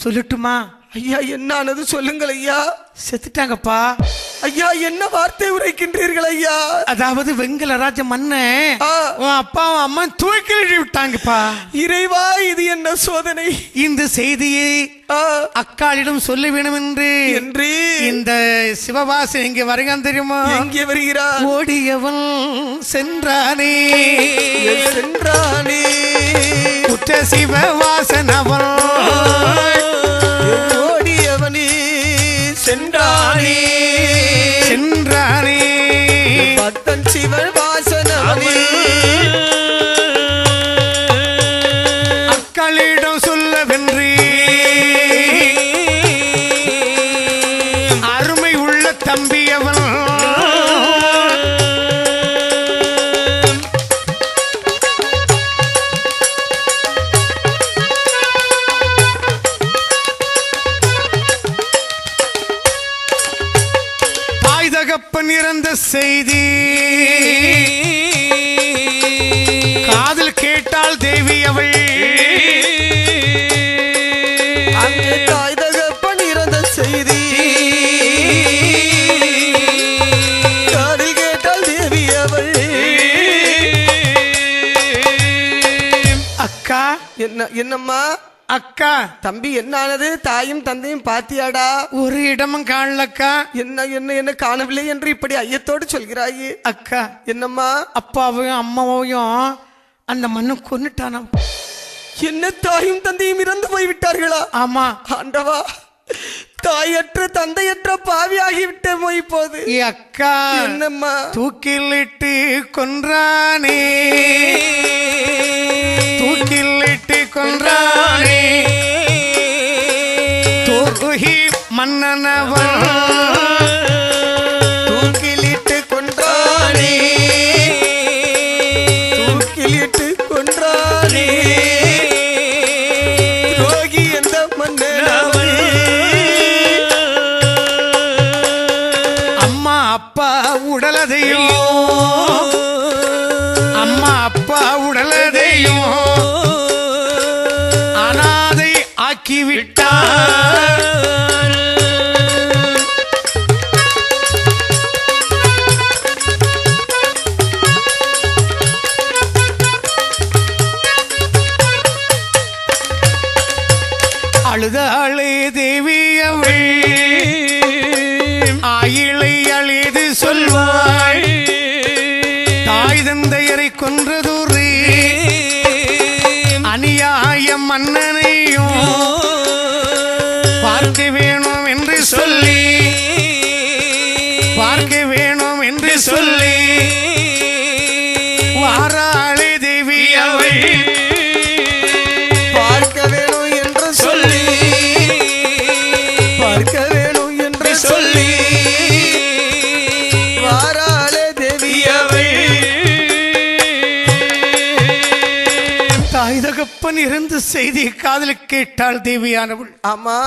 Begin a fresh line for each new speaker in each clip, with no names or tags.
சொல்லட்டுமா?
ஐயா என்ன ஆனது சொல்லுங்கள் ஐயா.
செத்துட்டாங்கப்பா.
ஐயா என்ன வார்த்தை உரைக்கின்றீர்கள் ஐயா?
அதாவது வெங்கலராஜ மன்னன் அப்பாவும் அம்மா தூக்கி விட்டாங்கப்பா.
இறைவா இது என்ன சோதனை?
இந்த செய்தியை அக்காளிடம் சொல்ல வேணும் என்று இந்த சிவவாசன் எங்கே வருகிறான் தெரியுமா?
எங்கே வருகிறார்?
ஓடியவன் சென்றானே
சென்றானே
குற்ற சிவவாசன் அவன்
ஓடியவனே சென்றானே
சென்றானே
பக்தன் சிவவாசன்
அக்களிடம் சொல்லவென்று அருமை உள்ள தம்பி அவன் தகப்பன் இறந்த செய்தி காதில் கேட்டாள் தேவி அவள்.
அங்கே தாய் தகப்பன் இறந்த செய்தி காதில் கேட்டாள் தேவி அவள்.
அக்கா
என்னம்மா?
அக்கா
தம்பி என்ன ஆனது? தாயும் தந்தையும் பாத்தியாடா?
ஒரு இடமும் காணலக்கா.
என்ன என்ன என்ன காணவில்லை என்று இப்படி ஐயத்தோடு சொல்கிறாயே?
அக்கா
என்னம்மா?
அப்பாவையும் அம்மாவையும் அந்த மண்ணு கொன்னுட்டானா?
என்ன தாயும் தந்தையும் இறந்து போய்விட்டார்களா?
ஆமா
ஆண்டவா, தாயற்ற தந்தையற்ற பாவி ஆகிவிட்ட இப்போது.
அக்கா
என்னம்மா?
தூக்கிலிட்டு கொன்றானே தூக்கிலிட்டு கொன்றானே தூக்கி மன்னனவன்
தூக்கிலிட்டு கொன்றானே தூக்கிலிட்டு கொன்றானே ரோகி எந்த மன்னனவன்.
அம்மா அப்பா உடலதையும் அம்மா அப்பா உடலதையும் அனாதை ஆக்கிவிட்டார். அழுதாளே தேவி அவள் ஆயிலை அழுது சொல்வாள். தாய் தந்தையரை கொன்றதொரு அநியாய மன்னனையும் பார்க்க வேணும் என்று சொல்லி பார்க்க வேணும் என்று சொல்லி வாராளே தேவி அவள்.
பார்க்க வேணும் என்று சொல்லி பார்க்க வேணும் என்று சொல்லி வாராளே தேவி அவள்.
தாய் தகப்பன் இறந்த செய்தியை காதில் கேட்டாள் தேவியானவள்.
ஆமா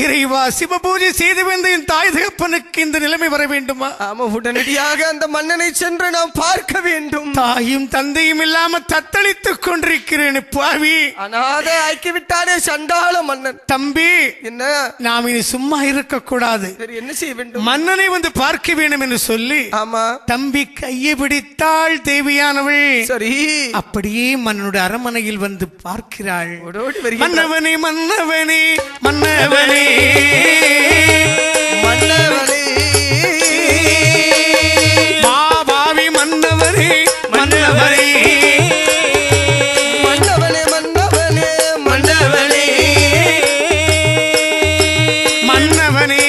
இறைவா, சிவபூஜை செய்து வந்த என் தாய் தகப்பனுக்கு இந்த நிலைமை வர வேண்டுமா?
ஆமா, உடனடியாக அந்த மன்னனை சென்று நாம் பார்க்க வேண்டும்.
தாயும் தந்தையும் இல்லாம தத்தளித்துக் கொண்டிருக்கிறேன் பாவி.
அனாதை ஆக்கிவிட்டானே சண்டாள மன்னன்.
தம்பி,
என்ன
நாம் இனி சும்மா இருக்க கூடாது.
என்ன செய்ய வேண்டும்?
மன்னனை வந்து பார்க்க வேண்டும் என்று சொல்லி
ஆமா
தம்பி கையை பிடித்தாள் தேவியானவள்.
சரி,
அப்படியே மன்னனுடைய அரண்மனையில் வந்து பார்க்கிறாள்.
மன்னவனே
மன்னவனே மன்னவனே
மன்னவனே
மாபாவி மன்னவனே மன்னவனே
மன்னவனே மன்னவனே மன்னவனே
மன்னவனே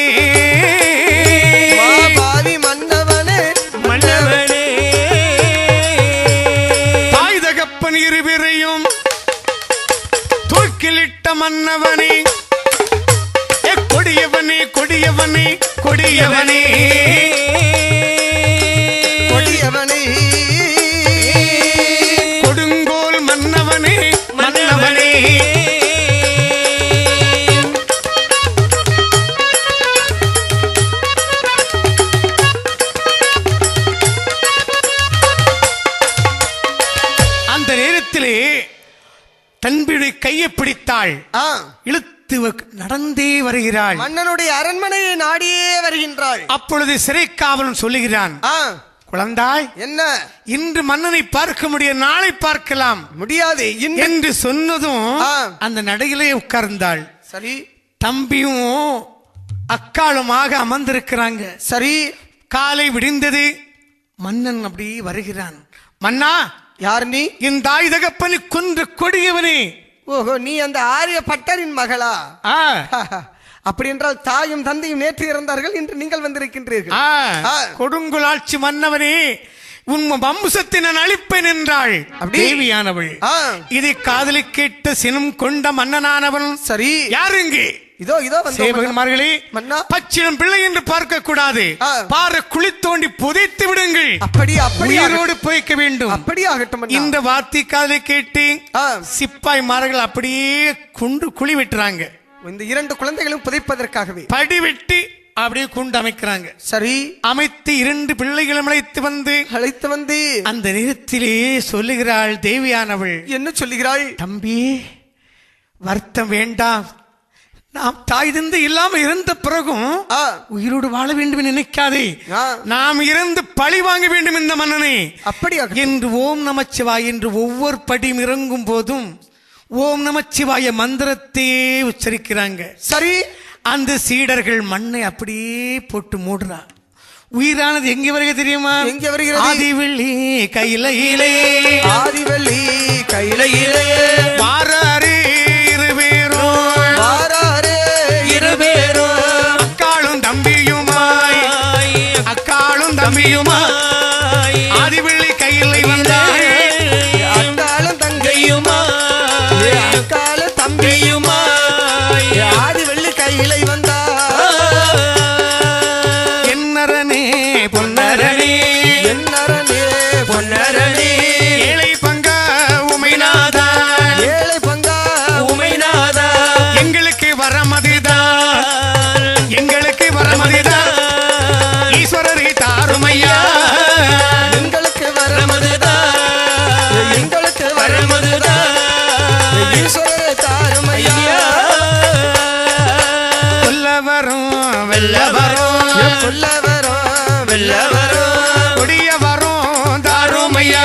மாபாவி மன்னவனே மன்னவனே.
தாய் தகப்பன் இருவரையும் தூக்கிலிட்ட மன்னவனே கொடியவனே கொடியவனே கொடியவனே
கொடியவனே
கொடுங்கோல் மன்னவனே மன்னவனே அந்த நேரத்திலே தன்பியுடைய கையை பிடித்தாள். இழுத்து அழைத்து நடந்தே வருகிறாள்.
மன்னனுடைய அரண்மனையை நாடியே வருகின்றாள்.
அப்பொழுது சிறை காவலன் சொல்லுகிறான், குழந்தாய்,
என்ன
இன்று மன்னனை பார்க்க முடியும், நாளை பார்க்கலாம்
முடியாது
என்று சொன்னதும் அந்த நடையிலே உட்கார்ந்தாள்.
சரி,
தம்பியும் அக்காளுமாக அமர்ந்திருக்கிறாங்க.
சரி,
காலை விடிந்தது. மன்னன் அப்படி வருகிறான். மன்னா,
யார் நீ?
என் தாய் தகப்பனை கொன்று கொடியவனே.
ஓஹோ, நீ அந்த ஆரிய பட்டரின் மகளா? அப்படி என்றால் தாயும் தந்தையும் நேற்று இறந்தார்கள், இன்று நீங்கள் வந்திருக்கின்றீர்கள்.
கொடுங்குள் ஆட்சி மன்னவனே, உன் வம்சத்தை நான் அழிப்பேன் என்றாள் தேவியானவள். இதை காதலி கேட்ட சினம் கொண்ட மன்னனானவன், சரி யார் இங்கே? இதோ இதோ சேவகன்மார்களே, பச்சிலம் பிள்ளை என்று பார்க்க கூடாது, பாறை குழி தோண்டி புதைத்து விடுங்கள். அப்படி உயிரோடு புதைக்க வேண்டும்.
அப்படியாகட்டும்.
இந்த வார்த்தை காதலை கேட்டு சிப்பாய்மார்கள் அப்படியே குண்டு குழி வெட்டுறாங்க.
இந்த 2 குழந்தைகளும் புதைப்பதற்காகவே
படி வெட்டி அப்படியே குண்டு அமைக்கிறாங்க.
சரி,
அமைத்து 2 பிள்ளைகளும் அழைத்து வந்து அந்த நேரத்திலே சொல்லுகிறாள் தேவியானவள்.
என்ன சொல்லுகிறாள்?
தம்பி, வருத்தம் வேண்டாம். நாம் தாய் தந்தை இல்லாம இருந்த பிறகும் உயிரோடு வாழ வேண்டும் நினைக்காதே. நாம் இறந்து பழி வாங்க வேண்டும் இந்த மன்னனை.
அப்படியா
என்று ஓம் நமச்சிவாய் என்று ஒவ்வொரு படியும் இறங்கும் போதும் ஓம் நமச்சிவாய மந்திரத்தையே உச்சரிக்கிறாங்க.
சரி,
அந்த சீடர்கள் மண்ணை அப்படியே போட்டு மூடுறா. உயிரானது எங்க வருகிறது தெரியுமா?
எங்க வருகிறது?
ஆதிவெள்ளி கையிலே,
ஆதிவெள்ளி கையிலே
வாராரே இருவேரும், அக்காளும் தம்பியுமாய் ஆதிவெள்ளி கையிலை வந்தாய்,
அக்காளும் தங்கையுமாய் அக்காளும் தம்பியுமாய் ஆதிவெள்ளி கையிலை வந்தா.
என்னரனே பொன்னரனே,
என்னரனே பொன்னரனே,
ஏழை பங்கா உமைநாதா,
ஏழை பங்கா உமைநாதா,
எங்களுக்கு வரமதிதான் ஈஸ்வரரை தாருமையா,
எங்களுக்கு வரமதுதான் ஈஸ்வரரை தாருமையா.
கொல்லவரும் வெல்லவரும் கொடியவரும் தாருமையா,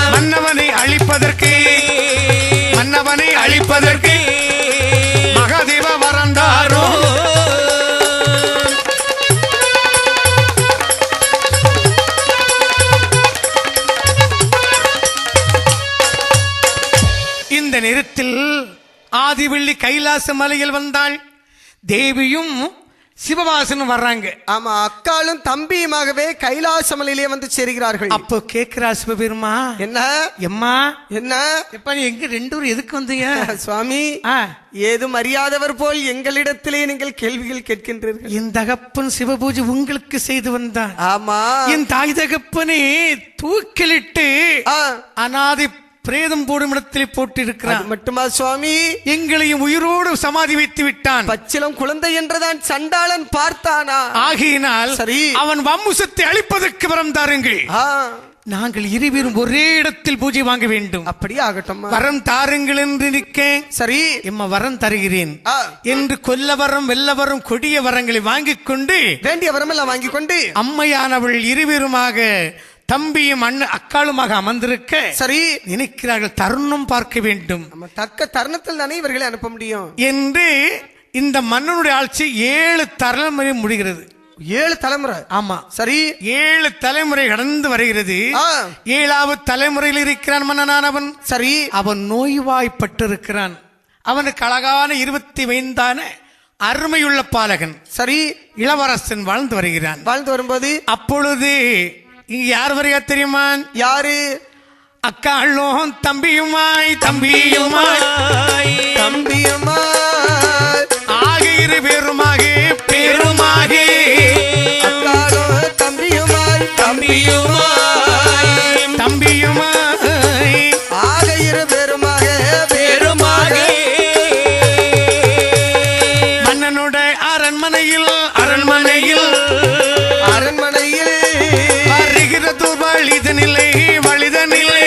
மன்னவனை அழிப்பதற்கு மகாதேவ வரந்தாரோ. இந்த நேரத்தில் ஆதிவெள்ளி கைலாச மலையில் வந்தாள். தேவியும் சிவவாசனும் வர்றாங்க.
ஆமா, அக்காலும் தம்பியுமாகவே கைலாச மலையிலே வந்து சேருகிறார்கள்.
அப்போ கேக்குறா சிவபெருமா,
என்ன
எம்மா
என்ன
எப்ப எங்க 2 பேரும் எதுக்கு வந்தீங்க?
சுவாமி, ஏதும் அறியாதவர் போல் எங்களிடத்திலே நீங்கள் கேள்விகள் கேட்கின்றீர்கள்.
என் தகப்பன் சிவபூஜை உங்களுக்கு செய்து வந்தான்.
ஆமா,
என் தாய் தகப்பனே தூக்கிலிட்டு அனாதை பிரேதம் போடும் இடத்திலே போட்டு இருக்கிறான்.
மட்டுமா சுவாமி,
எங்களையும் உயிரோடு சமாதி வைத்து விட்டான்.
பச்சிலம் குழந்தை என்றுதான் சண்டாளன் பார்த்தானா?
ஆகையினால் சரி, அவன் வம்சத்தை அழிப்பதற்கு வரம் தாருங்கள். நாங்கள் இருவரும் ஒரே இடத்தில் பூஜை வாங்க வேண்டும்.
அப்படியே ஆகட்டும்.
வரம் தாருங்கள் என்று நிற்கேன்.
சரி,
எம்ம வரம் தருகிறேன் என்று கொல்லவரம் வெல்லவரம் கொடிய வரங்களை வாங்கிக் கொண்டு,
வேண்டிய வரம் எல்லாம் வாங்கிக் கொண்டு,
அம்மையானவள் இருவருமாக தம்பியும் அக்காளுமாக அமர்ந்திருக்க சரி நினைக்கிறார்கள். தருணம் பார்க்க வேண்டும்,
தக்க தருணத்தில் தானே இவர்களை அனுப்ப முடியும் என்று
இந்த மன்னனுடைய ஆட்சி 7 தலைமுறை முடிகிறது.
7 தலைமுறை? ஆமா, சரி,
7 தலைமுறை கடந்து வருகிறது. 7வது தலைமுறையில் இருக்கிறான் மன்னனானவன். சரி, அவன் நோய்வாய்ப்பட்டிருக்கிறான். அவனுக்கு அழகான 25 அருமையுள்ள பாலகன் சரி இளவரசன் வாழ்ந்து வருகிறான்.
வாழ்ந்து வரும்போது
அப்பொழுது இங்க யார் வரையா தெரியுமா?
யாரு?
அக்காளும் தம்பியுமாய் ஆக 2 பேருமாக
அக்காளும் தம்பியுமாய் ஆக 2 பேருமாக
மன்னனுடைய அரண்மனையில் வழிதனில்லை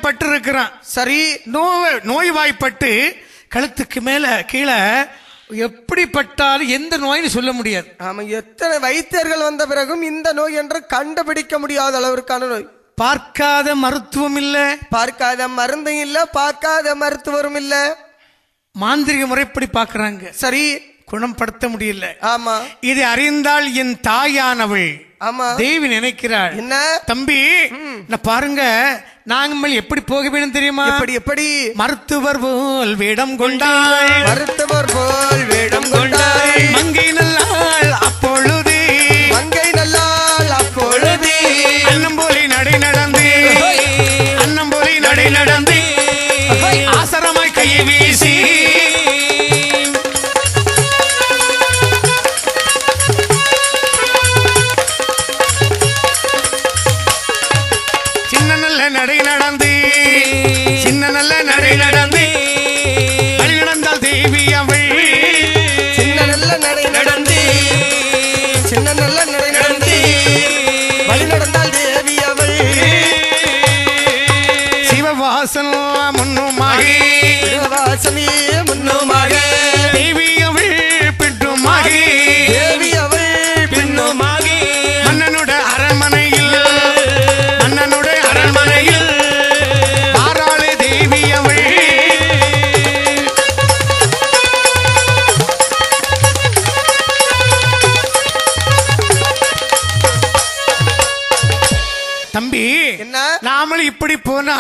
நோய்வாய்ப்பட்டு இருக்கிறான்.
சரி,
நோய்வாய்ப்பட்டு கழுத்துக்கு மேல கீழே எப்படிப்பட்டாலும் எந்த நோய்னு சொல்ல முடியாது.
ஆமா, எத்தனை வைத்தியர்கள் வந்த பிறகும் இந்த நோய் என்று கண்டுபிடிக்க முடியாத அளவிற்கான நோய்.
பார்க்காத மருத்துவம் இல்ல,
பார்க்காத மருந்தும் இல்ல, பார்க்காத மருத்துவரும் இல்ல.
மாந்திரிக முறைப்படி பார்க்கறாங்க.
சரி,
குணப்படுத்த முடியல.
ஆமா,
இது அறிந்தால் என் தாயானவள்
ஆமா
தேவி நினைக்கிறாள்,
என்ன
தம்பி நான் பாருங்க நாங்கள் எப்படி போக வேண்டும் தெரியுமா?
எப்படி எப்படி?
மருத்துவர் போல் வேடம் கொண்டாள்,
மருத்துவர் போல் வேடம் கொண்டாள்.
மங்கை நல்லாள் அப்பொழுது,
மங்கை நல்லாள் அப்பொழுது.
அன்னம் போலி நடை நடந்து, அன்னம் போலி நடை நடந்து, ஆசரமாய் கையை வீசி நடை நடந்து, சின்ன நல்ல நடை நடந்து வழி நடந்தால் தேவி அவள்.
சின்ன நல்ல நடை நடந்து, சின்ன நல்ல நடை நடந்து வழி நடந்தால் தேவி அவள்.
சிவவாசன் முன்னுமாக,
சிவவாசனே முன்னுமாக,
தேவி அவள் பின்னுமாக,
தேவி அவள் பின்னுமாக.
மன்னனுடைய அரண்மனையில், மன்னனுடைய அரண்மனையில் வாராளே தேவி அவள். தம்பி,
என்ன
நாமளும் இப்படி போனா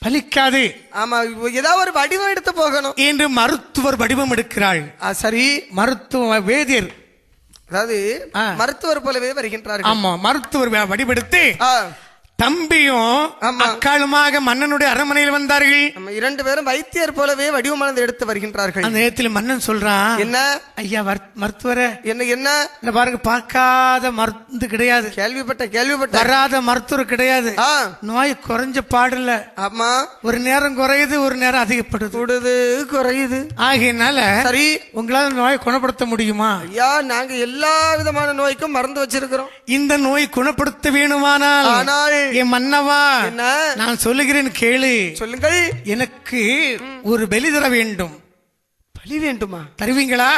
பலிக்காது.
ஆமா, ஏதாவது ஒரு வடிவம் எடுத்து போகணும்
என்று மருத்துவர் வடிவம் எடுக்கிறாள்.
சரி,
மருத்துவ வேதியர்,
அதாவது மருத்துவர் போலவே வருகின்றார்கள்.
ஆமா, மருத்துவர் வடிவெடுத்து தம்பியும்
ஆமா.
அக்காளுமாக மன்னனுடைய அரண்மனையில் வந்தார்கள்.
நம்ம இரண்டு பேரும் வைத்தியர் போலவே வடிவமானது எடுத்து வருகின்றார்கள்.
அந்த நேரத்தில் மன்னன் சொல்றான்,
என்ன
ஐயா மருத்துவரே,
என்ன என்ன
இந்த பாருங்க, பார்க்காத மருந்து கிடையாது,
கேள்விப்பட்ட
வராத மருத்துவர் கிடையாது, நோய் குறைஞ்ச பாடல.
ஆமா,
ஒரு நேரம் குறையுது, ஒரு நேரம் அதிகப்படுது,
கூடுது குறையுது.
ஆகையினால
சரி,
உங்களால நோயை குணப்படுத்த முடியுமா?
ஐயா, நாங்க எல்லா விதமான நோய்க்கும் மருந்து வச்சிருக்கிறோம்.
இந்த நோய் குணப்படுத்த வேணுமானால்,
ஆனால்
என் மன்னவா,
என்ன
நான் சொல்லுகிறேன் கேளு.
சொல்லுங்கள்.
எனக்கு ஒரு பலி தர வேண்டும்.
பலி வேண்டுமா?
தருவீங்களா?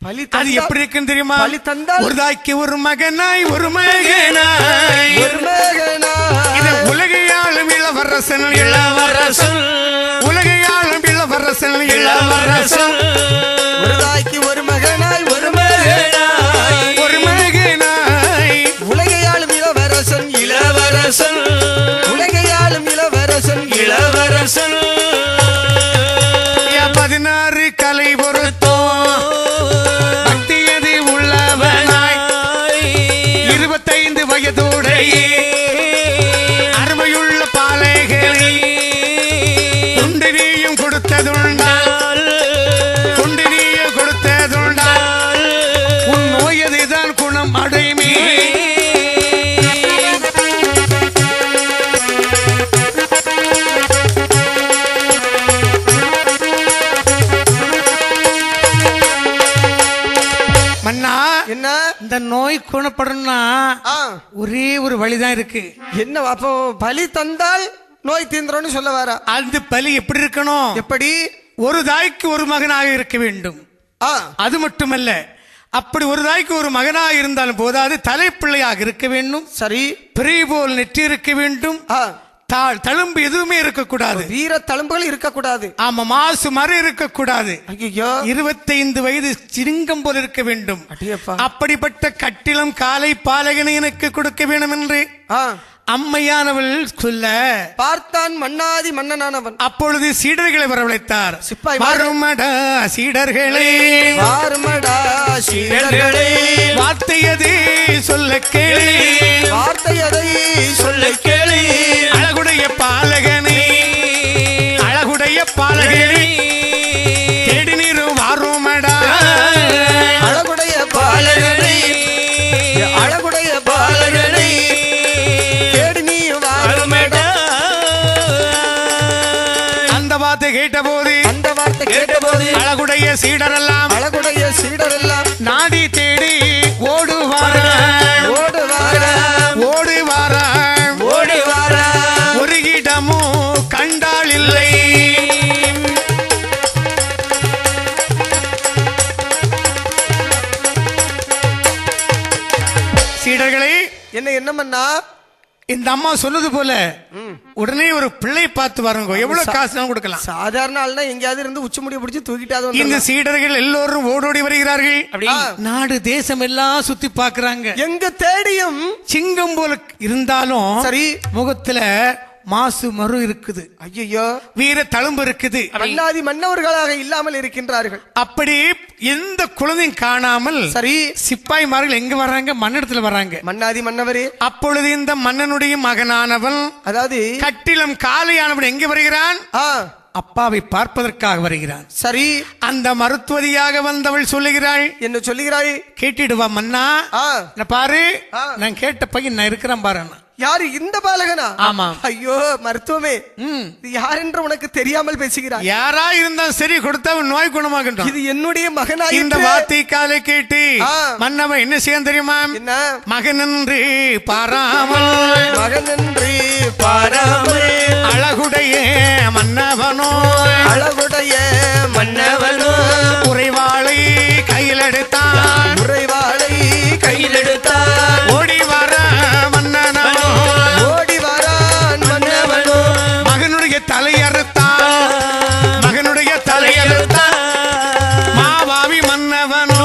பலி
அது எப்படி இருக்குன்னு தெரியுமா?
பலி தந்தால்
ஒரு தாய்க்கு ஒரு மகனாய், ஒரு மகனாய்,
ஒரு மகனாய்,
இது உலகையாளும் இளவரசன், இளவரசன், உலகையாளும் இளவரசன், இளவரசன்.
ஒரு தாய்க்கு ஒரு மகனாய், ஒரு மகனாய்,
ஒரு மகனாய்,
உலகையாளும் இளவரசன், இளவரசன், உலகையாளும் இளவரசன், இளவரசன்.
16 கலை பொருத்தோ பக்தியது உள்ளவனாய், 25 வயதுடைய அருமையுள்ள பாலைகளை குண்டினியும் கொடுத்ததுண்டால், குண்டினியும் கொடுத்ததுண்டால் உன் நோயதுதான் குணம் அடைமே. மன்னா,
என்ன
இந்த நோய் குணப்படணும்னா ஒரே ஒரு வழிதான் இருக்கு.
என்ன? அப்போ பலி தந்தால் நோய் தீந்துரும் சொல்ல வர.
அந்த பலி எப்படி இருக்கணும்?
எப்படி?
ஒரு தாய்க்கு ஒரு மகனாக இருக்க வேண்டும். அது மட்டுமல்ல, அப்படி ஒரு தாய்க்கு ஒரு மகனாக இருந்தாலும் போதாது, தலைப்பிள்ளையாக இருக்க வேண்டும்.
சரி,
பிறை போல் நெற்றி இருக்க வேண்டும். தழும்பு எதுவுமே இருக்கக்கூடாது,
வீர தழும்புகள் இருக்கக்கூடாது.
ஆமா, மாசு மறு இருக்கக்கூடாது.
ஐயோ,
25 வயது சிங்கம் போல் இருக்க வேண்டும். அப்படிப்பட்ட கட்டிலம் காலை பாலகனை எனக்கு கொடுக்க வேண்டும் என்று அம்மையானவள் சொல்ல,
பார்த்தான் மன்னாதி மன்னனானவன்.
அப்பொழுது சீடர்களை வரவழைத்தார்.
சிப்பாய்,
வருமடா சீடர்களே,
வருமடா சீடர்களே,
வார்த்தையதை சொல்ல கேளு,
வார்த்தையதை சொல்ல கேளு.
அழகுடைய பாலகனே, அழகுடைய பாலகனே, தேடி நீரு வாருமடா,
அழகுடைய பாலகனே, அழகுடைய பாலகனே, தேடி நீ வாருமடா.
அந்த வார்த்தை கேட்டபோது,
அந்த வார்த்தை கேட்டபோது
அழகுடைய சீடரெல்லாம்,
அழகுடைய சீடரெல்லாம்
நாடி தேடி ஓடுவாரா,
ஓடுவாரா,
ஓடுவாரா,
ஓடுவாரா.
ஒரு இடமும்
என்ன மன்னா?
இந்த அம்மா சொல்லுது போல உடனே ஒரு பிள்ளை பார்த்து வரங்க, எவ்வளவு காசு கொடுக்கலாம்.
சாதாரண ஆள்னா எங்கேயாவது இருந்து உச்சி முடிய பிடிச்சி தூக்கிட்டாது.
இந்த சீடர்கள் எல்லோரும் ஓடோடி வருகிறார்கள். நாடு தேசம் எல்லாம் சுத்தி பாக்குறாங்க.
எங்க தேடியும்
சிங்கம் போல இருந்தாலும்
சரி
முகத்துல மாசு மறு இருக்குது.
ஐயோ,
வீர தழும்பு இருக்குது.
மன்னாதி மன்னவர்களாக இல்லாமல் இருக்கின்றார்கள்.
அப்படி எந்த குழந்தையும் காணாமல்
சரி
சிப்பாய்மார்கள் எங்க வர்றாங்க? மன்னடத்துல வர்றாங்க.
மன்னாதி மன்னவரே,
அப்பொழுது இந்த மன்னனுடைய மகனானவன்,
அதாவது
கட்டிலம் காலையானவன் எங்க வருகிறான்? அப்பாவை பார்ப்பதற்காக வருகிறான்.
சரி,
அந்த மருத்துவதியாக வந்தவள் சொல்லுகிறாள்.
என்ன சொல்லுகிறாய்?
கேட்டிடுவா மன்னா, பாரு நான் கேட்ட பையன் நான் இருக்கிறேன் பாரு.
யாரு? இந்த பாலகனா?
ஆமா.
ஐயோ மருத்துவமே, யார் என்று உனக்கு தெரியாமல் பேசுகிறாய்.
யாரா இருந்தாலும் சரி, கொடுத்தா நோய் குணமாகின்றான்.
இது என்னுடைய மகனா?
இந்த வார்த்தை காலை கேட்டு மன்னவன் என்ன செய்ய தெரியுமா?
என்ன?
மகனன்று பாராமல்,
மகனன்று பாராமல்,
அழகுடைய மன்னவனோ,
அழகுடைய மன்னவனோ,
உறைவாளை கையில் எடுத்தான்,
உறைவாளை கையில் எடுத்தான்,
ஓடி வர மன்னனோ,
ஓடி வரான் மன்னவனோ,
மகனுடைய தலையறுத்தான், மகனுடைய தலையறுத்தான், மாவாவி மன்னவனோ.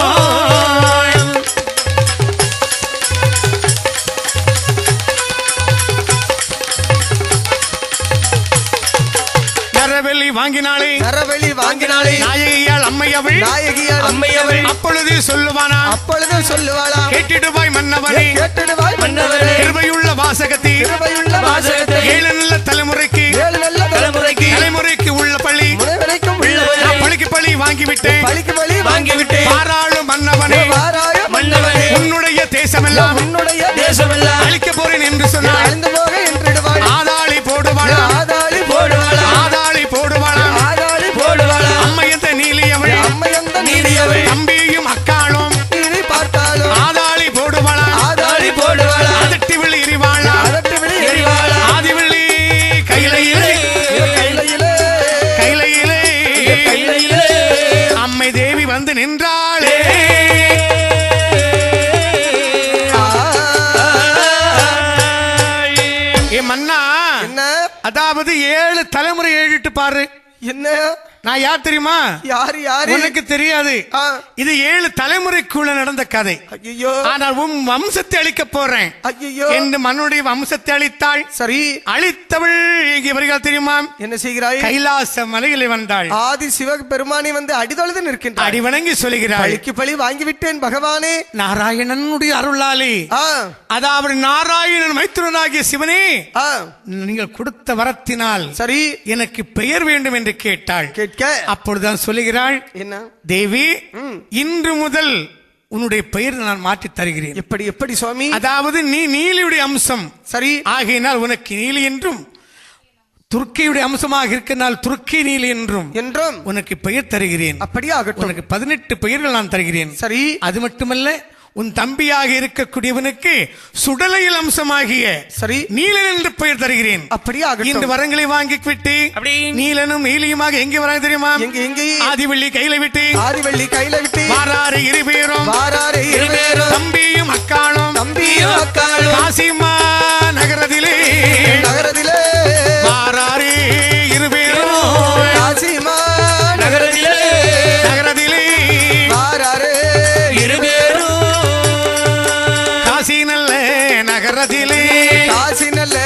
நரவெளி வாங்கினாளே,
நரவெளி வாங்கினாளே,
நாயகியால் அம்மையவள்,
நாயகியால் அம்மையவள்,
அப்பொழுது சொல்லுவானா,
அப்பொழுது சொல்லுவாளா,
கேட்டிடுவாய் மன்னவனே,
கேட்டிடுவாய் மன்னவனே,
கிருபையுள்ள வாசகத்தை,
கிருபையுள்ள வாசகத்தை,
ஏழு நல்ல தலைமுறைக்கு,
ஏழு நல்ல தலைமுறைக்கு,
தலைமுறைக்கு உள்ள பள்ளி,
முனைவரைக்கும் உள்ள
நான் பழிக்கு பழி வாங்கிவிட்டேன்,
பழிக்கு பழி வாங்கிவிட்டேன்,
பாராளும் மன்னவனே,
வாராய மன்னவனே,
உன்னுடைய தேசமெல்லாம்,
உன்னுடைய தேசமெல்லாம்
அழிக்க போறேன் என்று சொன்னார்.
அழிந்து போக என்றிடுவாய்.
ஆதாளி போடுவாளா,
ஆதாளி போடுவாளா,
ஆதாளி போடுவாளா,
ஆதாளி போடுவாளா,
அம்மையந்த நீலியவள்,
அம்மையந்த நீலியவள்,
தம்பியும் அக்காளும்
நீ பார்த்தாலும்
ஆதாளி போடுவாளா,
ஆதாளி போடுவாளா,
அதட்டி விழி எரிவாளா,
அதட்டு விழி எரிவாளா,
ஆதிவிழி கையிலையிலே,
கையிலே
கையிலையிலே,
கையிலே
அம்மை தேவி வந்து நின்றாளே. ஏ மன்னா,
என்ன?
அதாவது 7 தலைமுறை எழுதிட்டு பாரு.
என்ன?
நான் யார் தெரியுமா?
யாரு யாரு?
உனக்கு தெரியாது. இது 7 தலைமுறைக்குள்ள நடந்த கதை.
ஐயோ,
ஆனால் உன் வம்சத்தை அழிக்க போறேன்
ஐயோ
என்று மன்னுடைய வம்சத்தை அழித்தாள்.
சரி,
அழித்தவள் இங்கே வருகிறாள் தெரியுமா?
என்ன செய்கிறாய்?
கைலாச மலையிலே வந்தாள்.
ஆதி சிவ பெருமானி வந்து அடிதொழுது நிற்கின்றார்.
அடி வணங்கி சொல்கிறாள்,
பழிக்கு பழி வாங்கிவிட்டேன் பகவானே.
நாராயணனுடைய அருளாலே, அதாவது நாராயணன் மைத்துனனாகிய சிவனே, நீங்கள் கொடுத்த வரத்தினால்
சரி
எனக்கு பெயர் வேண்டும் என்று கேட்டாள்.
கேட்க
அப்பொழுதுதான் சொல்லுகிறாள்,
என்ன?
தேவி, இன்று முதல் உன்னுடைய பெயர் நான் மாற்றி தருகிறேன்.
எப்படி எப்படி சுவாமி?
அதாவது நீ நீலியுடைய அம்சம்,
சரி,
ஆகையினால் உனக்கு நீலி என்றும், துர்க்கியுடைய அம்சமாக இருக்கிறனால் துர்க்கி நீலி என்றும் உனக்கு பெயர் தருகிறேன்.
அப்படியே ஆகட்டும்.
உனக்கு 18 பெயர்கள் நான் தருகிறேன்.
சரி,
அது மட்டுமல்ல, உன் தம்பியாக இருக்கக்கூடியவனுக்கு சுடலையில் அம்சமாகிய
சரி
நீலன் என்று பெயர் தருகிறேன்.
அப்படியே ஆகட்டும்.
இந்த வரங்களை வாங்கி விட்டு நீலனும் நீலியுமாக எங்கே வராங்க தெரியுமா?
எங்கே?
ஆதிவள்ளி கையில விட்டு,
ஆதிவள்ளி கையில விட்டு,
வாராறு இருபேரும்,
வாராறு இருபேரும்,
தம்பியும் அக்காளும்,
தம்பியும் அக்காளும்,
காசிமா நகரத்திலே,
நகரத்திலே,
வாராறு இருபேரும்,
காசிமா நகரத்திலே,
நகரத்திலே,
வாராறு இருபேரும்,
காசி நல்ல நகரத்திலே,
காசி நல்ல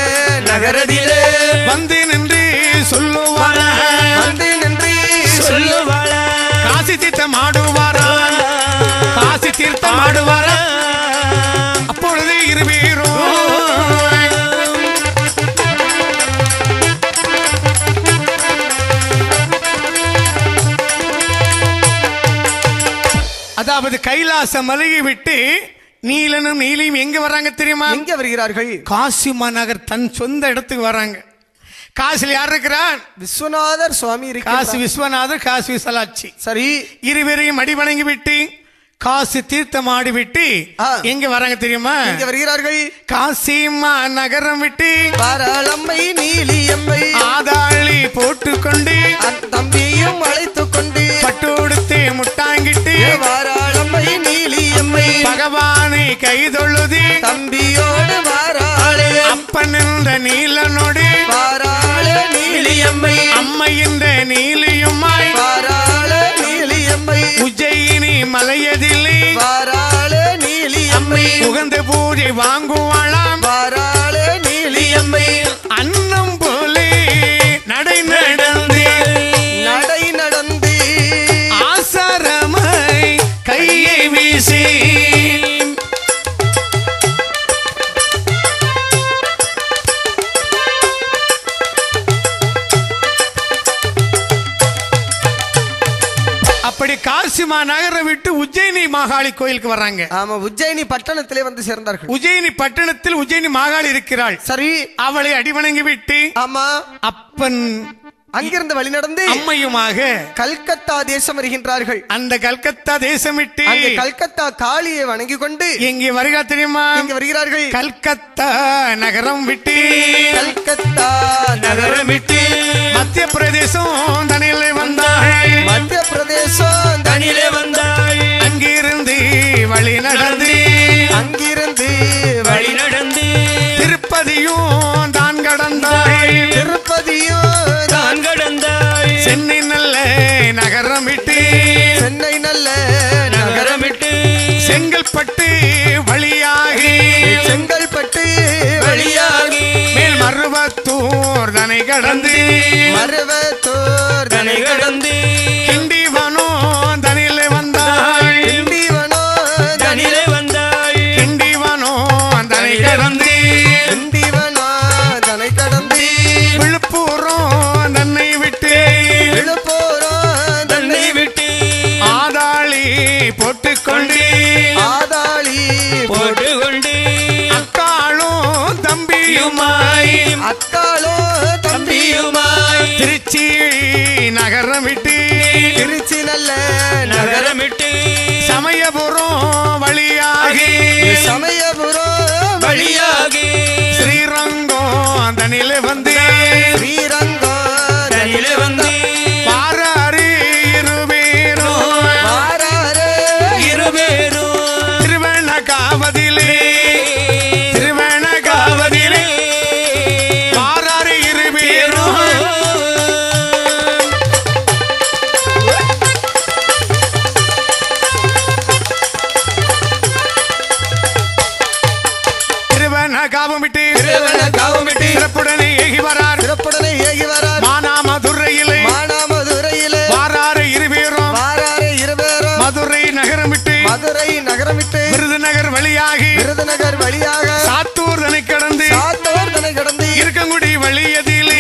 நகரத்திலே,
வந்து நின்று சொல்லுவாரா,
வந்து நின்று சொல்லுவாரா,
காசி தீர்த்தம் ஆடுவாரா, காசி தீர்த்தம் ஆடுவாரா. அப்பொழுது இருவீரோ அதாவது கைலாச மலையை விட்டு நீலனும் நீலியும் எங்க வராங்க தெரியுமா?
எங்க வருகிறார்கள்?
காசி மாநகர் தன் சொந்த இடத்துக்கு வராங்க. காசில் யார் இருக்கிறார்?
விஸ்வநாதர் சுவாமி இருக்கிறார்.
காசி விஸ்வநாதர், காசி விசாலாட்சி.
சரி,
இருவரையும் அடி வணங்கி விட்டு காசி தீர்த்தம் ஆடி விட்டு எங்க வராங்க தெரியுமா?
எங்க வருகிறார்கள்?
காசி நகரம் விட்டு
பாராளம்மை நீலியம்மை
ஆதாளி போட்டுக்கொண்டு
தம்பியும் அழைத்துக் கொண்டு
பட்டோடுத்து முட்டாங்கிட்டு
பாராளம்மை நீலியம்மை
பகவானை கைதொழுது
தம்பியோடு
அப்பன் என்ற நீலனோடு
வாராள நீலியம்மை
அம்மை என்ற நீலியுமாய்
வாராள நீலியம்மை
உஜ்ஜயினி மலையதிலே
வாராள நீலியம்மை
உகந்த பூஜை வாங்குவாளாம்
வாராள நீலியம்மை
அன்னம் போலே நடை நடந்து
நடை நடந்து
ஆசாரமாய் கையை வீசி அப்படி காசி மாநகரை விட்டு உஜ்ஜயினி மாகாளி கோயிலுக்கு வர்றாங்க.
ஆமா, உஜ்ஜயினி பட்டணத்திலே வந்து சேர்ந்தார்கள்.
உஜ்ஜயினி பட்டணத்தில் உஜ்ஜயினி மாகாளி இருக்கிறாள்.
சரி,
அவளை அடிவணங்கி விட்டு
ஆமா
அப்பன்
அங்கிருந்து வழி நடந்து
அம்மையுமாக
கல்கத்தா தேசம் வருகின்றார்கள்.
அந்த கல்கத்தா தேசம் விட்டு
அங்கே கல்கத்தா காளியை வணங்கி கொண்டு
எங்கே வருகிறா தெரியுமா?
இங்க வருகிறார்கள்.
கல்கத்தா நகரம் விட்டு
கல்கத்தா
நகரம் விட்டு மத்திய பிரதேசம் தனியிலே வந்தாள்.
மத்திய பிரதேசம் தனியிலே வந்தாள்.
அங்கிருந்து வழி நடந்து
வழி நடந்து
திருப்பதியும் தான் கடந்தாள்.
திருப்பதியும் தான் கடந்தாள்.
சென்னை நல்ல நகரம் விட்டு
சென்னை நல்ல நகரம் விட்டு
செங்கல்பட்டு வழியாகி
செங்கல்பட்டு வழியாகி
மேல் மருவத்தூர் தனை கடந்து
மருவத்தூர் தனை கடந்து
கிண்டிவனோ தனியிலே வந்தாள்.
திண்டிவனோ தனியிலே வந்தாள்.
கிண்டிவனோ தனை கடந்து
திண்டிவனோ தனை கடந்து
விழுப்புரம் தன்னை விட்டு
விழுப்புரம் தன்னை விட்டு
ஆதாளி போட்டுக்கொண்டு
ஆதாளி போட்டுக்கொண்டு
அக்காளும் தம்பியுமாய்
அக்காளோ தம்பியுமாய்
திருச்சி நகரம் விட்டு
திருச்சி நல்ல நகரம் விட்டு
சமயபுரம் வழியாகி
சமயபுரம் வழியாகி
ஸ்ரீரங்கம் தனியிலே வந்து
ஸ்ரீரங்கம் தனியிலே வந்து
பாராறு இருவேரும்
வாராரே இருவேரும்
திருவண்ணகாவதிலே பாராறு இருவேரும் திருவண்ணகாவம் விட்டு சிறப்புடனே ஏகி வரார்.
சிறப்புடனே ஏகி வரார்.
மானாமதுரையிலே வாராறு இருவேரும் மதுரை நகரம் விட்டு
மதுரை நகரம் விட்டு
விருதுநகர் வழியாகி
விருதுநகர் வழியாக
சாத்தூர் தனை கடந்து
சாத்தூர் தனை கடந்து
இருக்கங்குடி வழியதிலே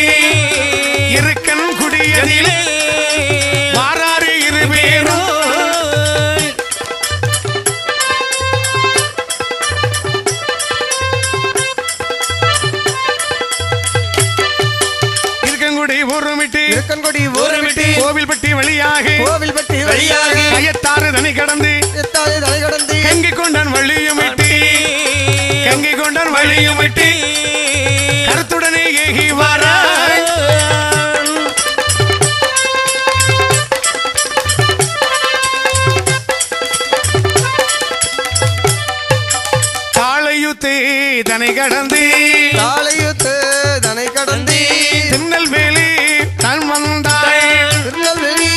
இருக்கன்குடியதிலே வாராறு இருவேரும் இருக்கன்குடி ஊருமிட்டு
இருக்கன்குடி ஊருமிட்டு
கோவில்பட்டி வழியாக
கோவில்பட்டி வழியாக
கயத்தாறு தனி கடந்து
எத்தாலே தலை கடந்து
கங்கை கொண்டான் வழியும் விட்டு கருத்துடனே ஏகி வாராய். தாளையுத்தே தனை கடந்து
தாளையுத்து தனை கடந்து
திருநெல்வேலி தான் வந்தாய்.
திருநெல்வேலி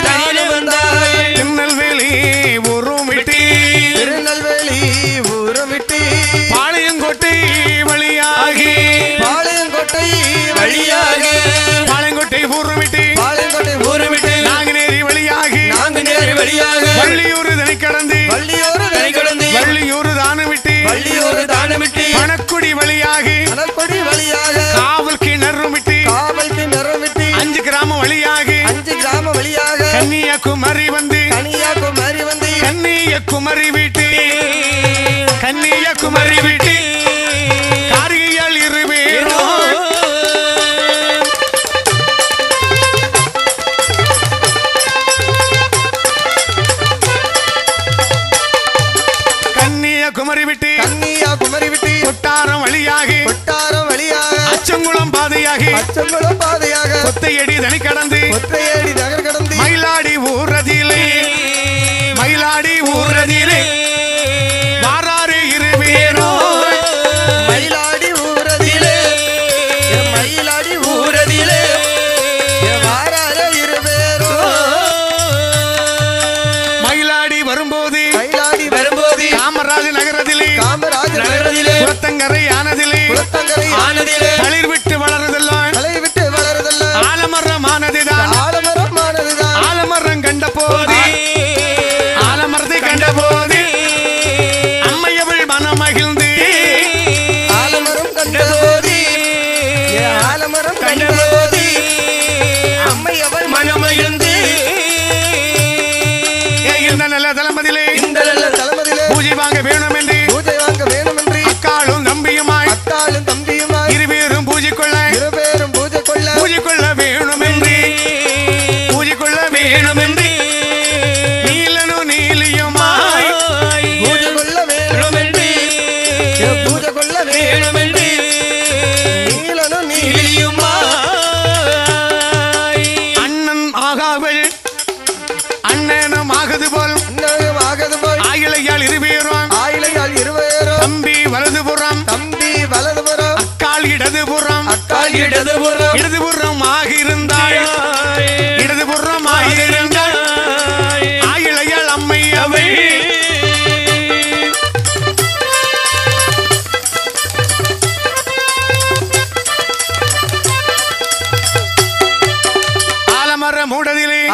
தனியிலே வந்தாய்.
திருநெல்வேலி ஊரும் விட்டு
திருநெல்வேலி ஊரம் விட்டு
பாளையங்கோட்டை வழியாகி
பாளையங்கோட்டை வழியாக
பாளையங்கோட்டை ஊரும் விட்டு
பாளையங்கோட்டை ஊரம் விட்டு
நாங்குநேரி வழியாகி
நாங்குநேரி வழியாக
வள்ளியூர் தனி கடந்து
வள்ளியூர் தனை கடந்து
வள்ளியூர் தானம் விட்டு
வள்ளியூர் தானம் விட்டு
பணக்குடி வழியாகி
அனல்கொடி வழியாக
காவல் கிணறும் விட்டு
காவல்க்கு நிறம் விட்டு
5 கிராமம் வழியாகி
5 கிராம வழியாக
கன்னியாகுமரி வந்து
கன்னியாகுமரி வந்து
கன்னியாகுமரி விட்டு காரிகையால் இருவேரும் கன்னியாகுமரி விட்டு கொட்டாரம் வழியாகி அச்சங்குளம் பாதையாகி கொத்தையடி தனி கடந்து மயிலாடி ஊரதிலே வாராறு இருவேரும்
மயிலாடி ஊரதிலே
தளிர் விட்டு வளருதெல்லாம் ஆலமரமானதுதான் ஆலமரம் கண்ட போது ஆலமரத்தை கண்ட போது அம்மையவள் மனம் மகிழ்ந்து
ஆலமரம் கண்ட போது அம்மையவள் மனம் மகிழ்ந்து
இந்த நல்ல தலைமதிலே பூஜை வாங்க வேணும் என்று அக்காளும் தம்பியுமாய் இருவேரும் பூஜை கொள்ள வேணும் என்று நீலனும் நீலியுமாய் அண்ணன் ஆகாவள் அண்ணனும் ஆகது போல் ஆயிலையால் இருவேரும் தம்பி வலதுபுறம் அக்காள் இடதுபுறம் இடதுபுறம் ஆகியிருந்தாள் ஆயிலையால் அம்மை அவை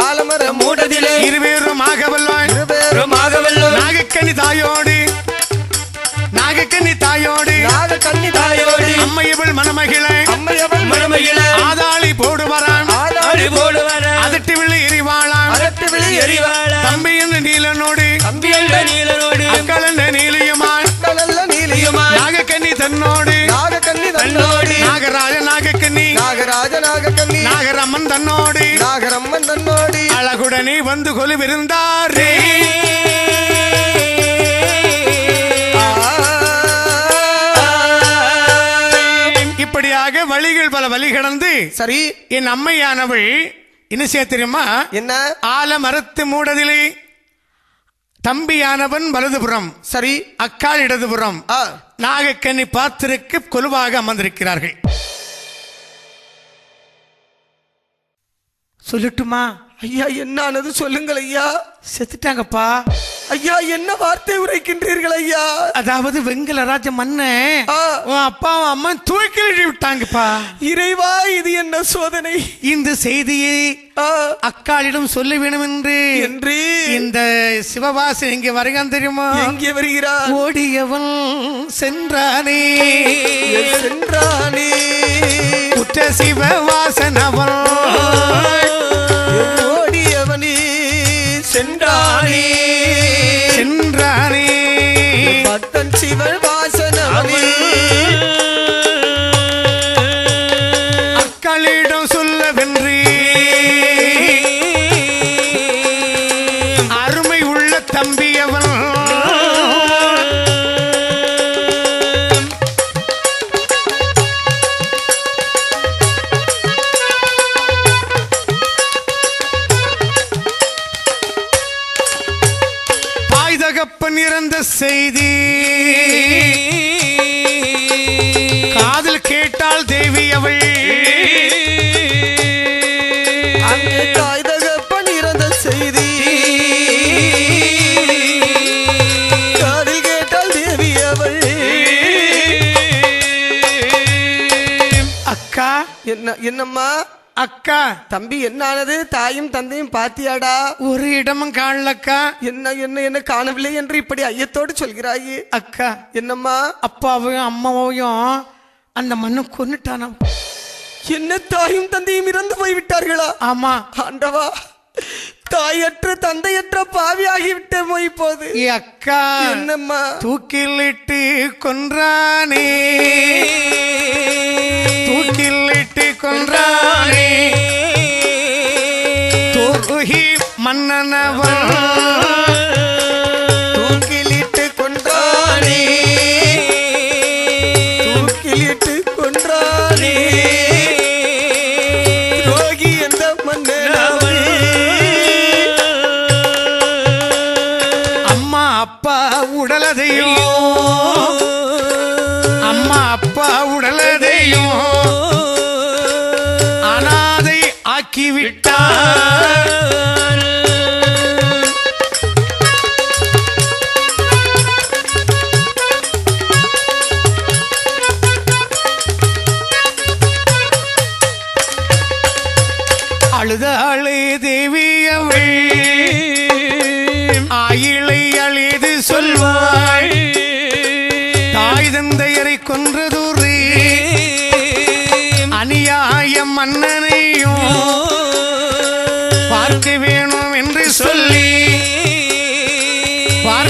ஆலமர மூடதிலே இருவேரும் ஆகவல்லாய் நாகக்கன்னி தாயோடு அம்மையவள் மணமகிழ ஆதாளி போடுவரான் அதட்டு விழி எரிவாளான் தம்பி என்ற நீலனோடு அக்கள் என்ற நீலியுமான் நாகக்கன்னி தன்னோடு நாகராஜ நாகக்கன்னி நாகரம்மன் தன்னோடு அழகுடனே வந்து கொலுவிருந்தாரே இப்படியாக வழிகள் பல வழி கடந்து
சரி
என் அம்மையானவள் என்ன செய்ய தெரியுமா
என்ன
ஆலமரத்து மூடதிலே தம்பியானவன் வலதுபுறம்
சரி
அக்காள் இடதுபுறம் நாகக்கன்னி பாத்திருக்கு கொலுவாக அமர்ந்திருக்கிறார்கள். சொல்லட்டுமா
ஐயா என்னானது சொல்லுங்கள் ஐயா.
செத்துட்டாங்கப்பா
ஐயா. என்ன வார்த்தை உரைக்கின்றீர்கள் ஐயா?
அதாவது வெங்கலராஜ மன்னன் அப்பாவும் அம்மா தூக்கி விட்டாங்கப்பா.
இறைவா இது என்ன சோதனை?
இந்த செய்தியை அக்காளிடம் சொல்ல வேணும் என்று இந்த சிவவாசன் எங்கே வருகிறான் தெரியுமா?
எங்கே வருகிறார்?
ஓடியவன் சென்றானே உற்ற சிவவாசனவன்
ஓடியவனே சென்றானே பக்தன் சிவவாசனவனே
அக்களிடம் சொல்லவென்று அருமை உள்ள தம்பியவன் தகப்பன் இறந்த செய்தி காதில் கேட்டாள் தேவி அவள்.
அங்கே தாய் தகப்பன் இறந்த செய்தி காதில் கேட்டாள் தேவி அவள்.
அக்கா
என்னம்மா?
அக்கா
தம்பி என்னானது? தாயும் தந்தையும் பாத்தியாடா?
ஒரு இடமும் காணலக்கா.
என்ன காணவில்லை என்று இப்படி ஐயத்தோடு சொல்கிறாயே?
அக்கா
என்னம்மா?
அப்பாவையும் அம்மாவையும் அந்த மண்ணு கொன்னுட்டானா?
என்ன தாயும் தந்தையும் இறந்து போய்விட்டார்களா?
ஆமா
ஆண்டவா, தாயற்ற தந்தையற்ற பாவி ஆகிவிட்ட போய் போது.
அக்கா
என்னம்மா?
தூக்கிலிட்டு கொன்றானே தூக்கி மன்னனவன்
தூக்கிலிட்டு கொன்றானே ரோகி என்ற மன்னனவன்.
அம்மா அப்பா உடலதையும் அனாதை ஆக்கிவிட்டார்.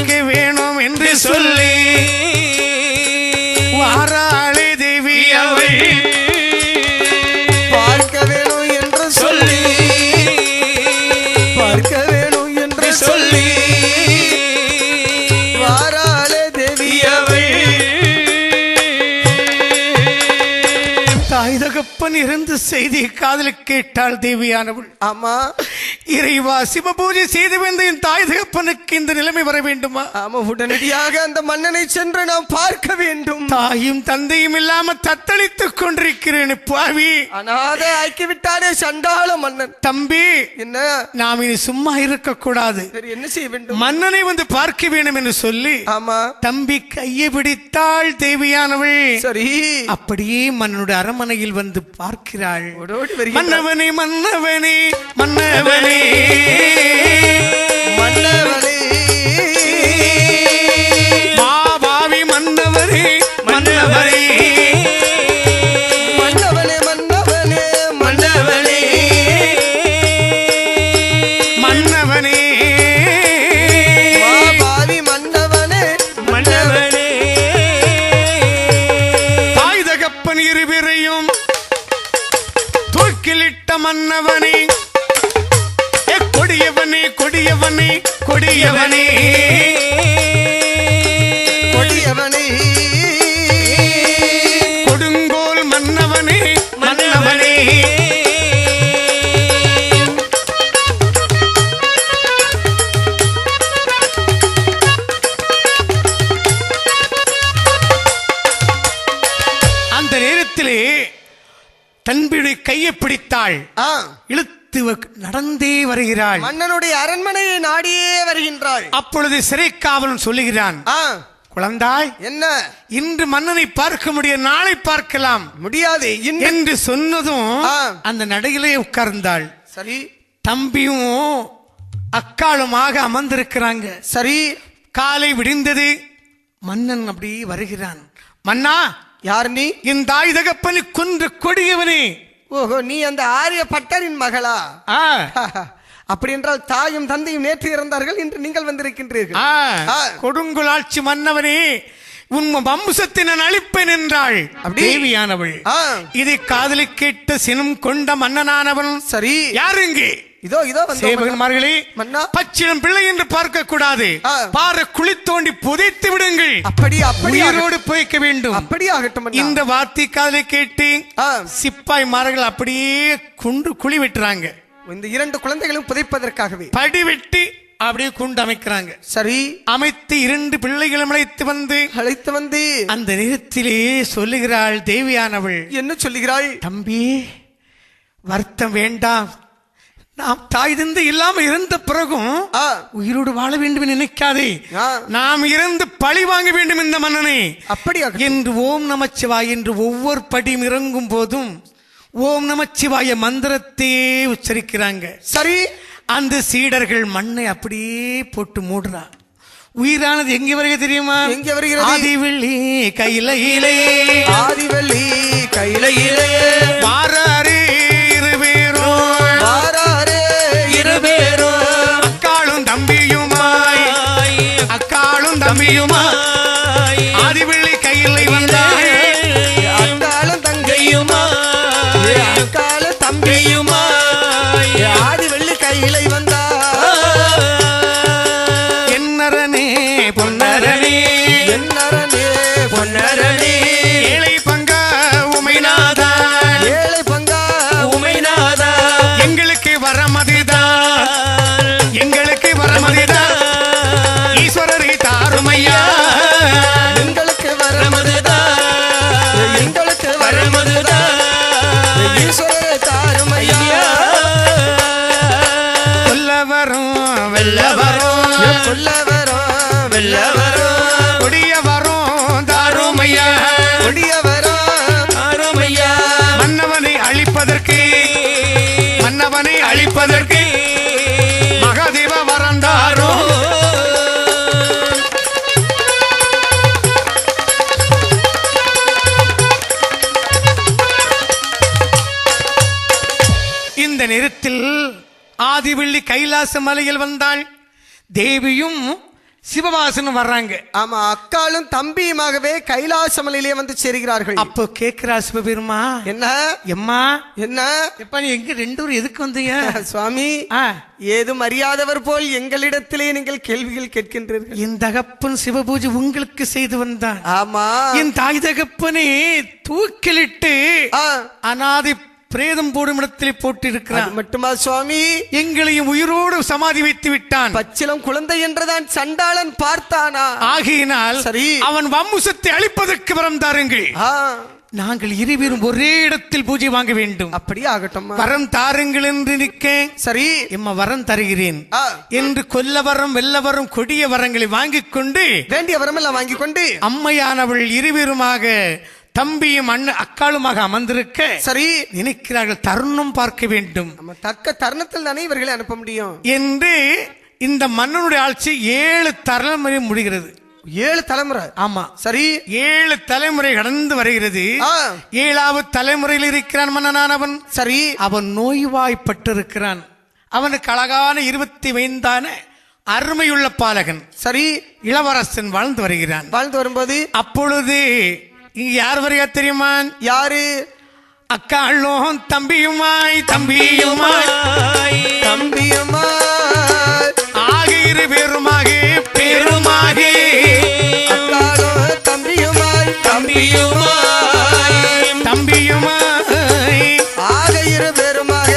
பார்க்க வேணும் என்று சொல்லி வாராளே தேவி அவள்
பார்க்க வேணும் என்று சொல்லி பார்க்க வேணும் என்று சொல்லி வாராளே தேவி அவள்
தாய் தகப்பன் இருந்து செய்தி காதல் கேட்டாள் தேவியானவள்.
ஆமா
இறைவா, சிவபூஜை செய்து வந்த என் தாய் தகப்பனுக்கு இந்த நிலைமை வர வேண்டுமா?
ஆமா, உடனடியாக அந்த மன்னனை சென்று நாம் பார்க்க வேண்டும்.
தாயும் தந்தையும் இல்லாம தத்தளித்துக் கொண்டிருக்கிறேன் பாவி.
அனாதை ஆக்கி விட்டாரே சண்டாள மன்னன்.
தம்பி,
என்ன
நாம் இனி சும்மா இருக்க கூடாது,
என்ன செய்ய வேண்டும்?
மன்னனை வந்து பார்க்க வேண்டும் என்று சொல்லி
ஆமா
தம்பி கையை பிடித்தாள் தேவியானவள்.
சரி,
அப்படியே மன்னனுடைய அரண்மனையில் வந்து பார்க்கிறாள்.
ஓடோடி வருகிறாள்.
மன்னவனே மன்னவனே மன்னவனே
மன்னவனே
பாவி மன்னவனே மன்னவனே
மன்னவனே மன்னவனே மன்னவனே
மன்னவனே
பாவி மன்னவனே மன்னவனே
தாய் தகப்பன் இருவரையும் தூக்கிலிட்ட மன்னவனே, கொடியவனே கொடியவனே கொடியவனே
கொடியவனே
கொடுங்கோல் மன்னவனே மன்னவனே அந்த நேரத்திலே தன்பியுடைய கையை பிடித்தாள். இழுத்து நடந்தே வருகிறாள்.
மன்னனுடைய அரண்மனையை நாடியே வருகின்றாள்.
அப்பொழுது சிறை காவலன் சொல்லுகிறான், குழந்தாய்,
என்ன
இன்று மன்னனை பார்க்க முடியும், நாளை பார்க்கலாம்.
முடியாது
என்று சொன்னதும் அந்த நடையிலே உட்கார்ந்தாள்.
சரி,
தம்பியும் அக்காளுமாக அமர்ந்திருக்கிறாங்க.
சரி,
காலை விடிந்தது. மன்னன் அப்படி வருகிறான். மன்னா,
யார் நீ?
என் தாய் தகப்பனை கொன்ற கொடியவனே.
ஓஹோ, நீ அந்த ஆரிய பட்டரின் மகளா? அப்படி என்றால் தாயும் தந்தையும் நேற்று இறந்தார்கள், இன்று நீங்கள் வந்திருக்கின்றீர்கள்.
கொடுங்குள் ஆட்சி மன்னவனே, உன் வம்சத்தை நான் அழிப்பேன் என்றாள் தேவியானவள். இதை காதலி கேட்ட சினம் கொண்ட மன்னனானவன், சரி யாருங்கே?
இதோ இதோ
சேவகன்மார்களே, பச்சிடம் பிள்ளை என்று பார்க்க கூடாது, பாறை குழி தோண்டி புதைத்து விடுங்கள்.
அப்படி
உயிரோடு புதைக்க வேண்டும்.
அப்படியாகட்டும்.
இந்த வார்த்தை காதலை கேட்டு சிப்பாய்மார்கள் அப்படியே குழி வெட்டுறாங்க.
இந்த இரண்டு குழந்தைகளும் புதைப்பதற்காகவே
படி வெட்டி அப்படியே குண்டு அமைக்கிறாங்க.
சரி,
அமைத்து இரண்டு பிள்ளைகளும் அழைத்து வந்து அந்த நேரத்திலே சொல்லுகிறாள் தேவியானவள்.
என்ன சொல்லுகிறாள்?
தம்பி, வருத்தம் வேண்டாம். நாம் தாய் தந்தை இல்லாம இருந்த பிறகும் உயிரோடு வாழ வேண்டும் நினைக்காதே. நாம் இறந்து பழி வாங்க வேண்டும் இந்த மன்னனை.
அப்படியாக
என்று ஓம் நமச்சிவாய் என்று ஒவ்வொரு படியும் இறங்கும் போதும் ஓம் நமச்சிவாய மந்திரத்தையே உச்சரிக்கிறாங்க.
சரி,
அந்த சீடர்கள் மண்ணை அப்படியே போட்டு மூடுறா. உயிரானது எங்கே வருக தெரியுமா?
எங்கே வருகிறது?
ஆதிவெள்ளி கையிலே,
ஆதிவெள்ளி கையிலே
வாராரே இருவேரும்,
வாராரே இருவேரும்,
அக்காளும் தம்பியுமாய், அக்காளும் தம்பியுமாய் ஆதிவெள்ளி கையிலே வந்தாய்,
அக்காளும் தங்கையுமாய், அக்காளும் தம்பியுமாய் ஆதிவெள்ளி கையிலே வந்தா.
என்னரனே பொன்னரனே,
என்னரனே பொன்னரனே,
ஏழை பங்கா உமைநாதா,
ஏழை பங்கா உமைநாதா,
எங்களுக்கு வரமதிதான், எங்களுக்கு வரமதிதான், ஈஸ்வரரை தாருமையா,
எங்களுக்கு வரமதுதான், எங்களுக்கு வரமதுதான், ஈஸ்வரரை தாருமையா.
கொல்லவரும் வெல்லவரும்,
கொல்லவரும் வெல்லவரும்,
கொடியவரும் தாருமையா,
கொடியவரும் தாருமையா,
மன்னவனை அழிப்பதற்கு, மன்னவனை அழிப்பதற்கு மகாதேவ வரந்தாரோ. இந்த நேரத்தில் ஆதிவெள்ளி கைலாச மலையில் வந்தாள். தேவியும் சிவவாசனும் வர்றாங்க.
ஆமா, அக்காலும் தம்பியுமாகவே கைலாசமலையிலே வந்து சேர்கிறார்கள்.
அப்போ கேக்குறா சிவபெருமா,
என்ன
எம்மா
என்ன
எப்ப நீ எங்க ரெண்டு பேரும் எதுக்கு வந்தீங்க?
சுவாமி, ஏதும் அறியாதவர் போல் எங்களிடத்திலே நீங்கள் கேள்விகள் கேட்கின்றீர்கள்.
என் தகப்பன் சிவபூஜை உங்களுக்கு செய்து வந்தான்.
ஆமா,
என் தாய் தகப்பனே தூக்கிலிட்டு அனாதி பிரேதம் போடும் இடத்திலே போட்டு இருக்கிறான்.
மட்டுமா சுவாமி,
எங்களையும் உயிரோடு சமாதி வைத்து விட்டான்.
பச்சிலம் குழந்தை என்றுதான் சண்டாளன் பார்த்தானா?
ஆகையினால் சரி, அவன் வம்சத்தை அழிப்பதற்கு வரம் தாருங்கள். நாங்கள் இருவரும் ஒரே இடத்தில் பூஜை வாங்க வேண்டும்.
அப்படியே ஆகட்டும்,
வரம் தாருங்கள் என்று நிற்கேன்.
சரி,
எம்ம வரம் தருகிறேன் என்று கொல்ல வரம் வெல்ல வரம் கொடிய வரங்களை வாங்கிக் கொண்டு
வேண்டிய வரம் எல்லாம் வாங்கிக் கொண்டு
அம்மையானவள் இருவருமாக தம்பியும் அக்காளுமாக அமர்ந்திருக்க சரி நினைக்கிறார்கள். தருணம் பார்க்க வேண்டும்,
நம்ம தக்க தருணத்தில் தானே இவர்களை அனுப்ப முடியும் என்று
இந்த மன்னனுடைய ஆட்சி 7 தலைமுறை முடிகிறது.
7 தலைமுறை.
ஆமா
சரி,
7 தலைமுறை கடந்து வருகிறது. 7வது தலைமுறையில் இருக்கிறான் மன்னனானவன். சரி, அவன் நோய்வாய்ப்பட்டிருக்கிறான். அவனுக்கு அழகான 25 அருமையுள்ள பாலகன் சரி இளவரசன் வாழ்ந்து வருகிறான்.
வாழ்ந்து வரும்போது
அப்பொழுது இங்க யார் வரையா தெரியுமா?
யாரு?
அக்காளும் தம்பியுமாய் தம்பியுமாய்
தம்பியுமாய்
ஆக 2 பேருமாக பேருமாக
அக்காளும் தம்பியுமாய்
தம்பியுமாய் தம்பியுமாய்
ஆக 2 பேருமாக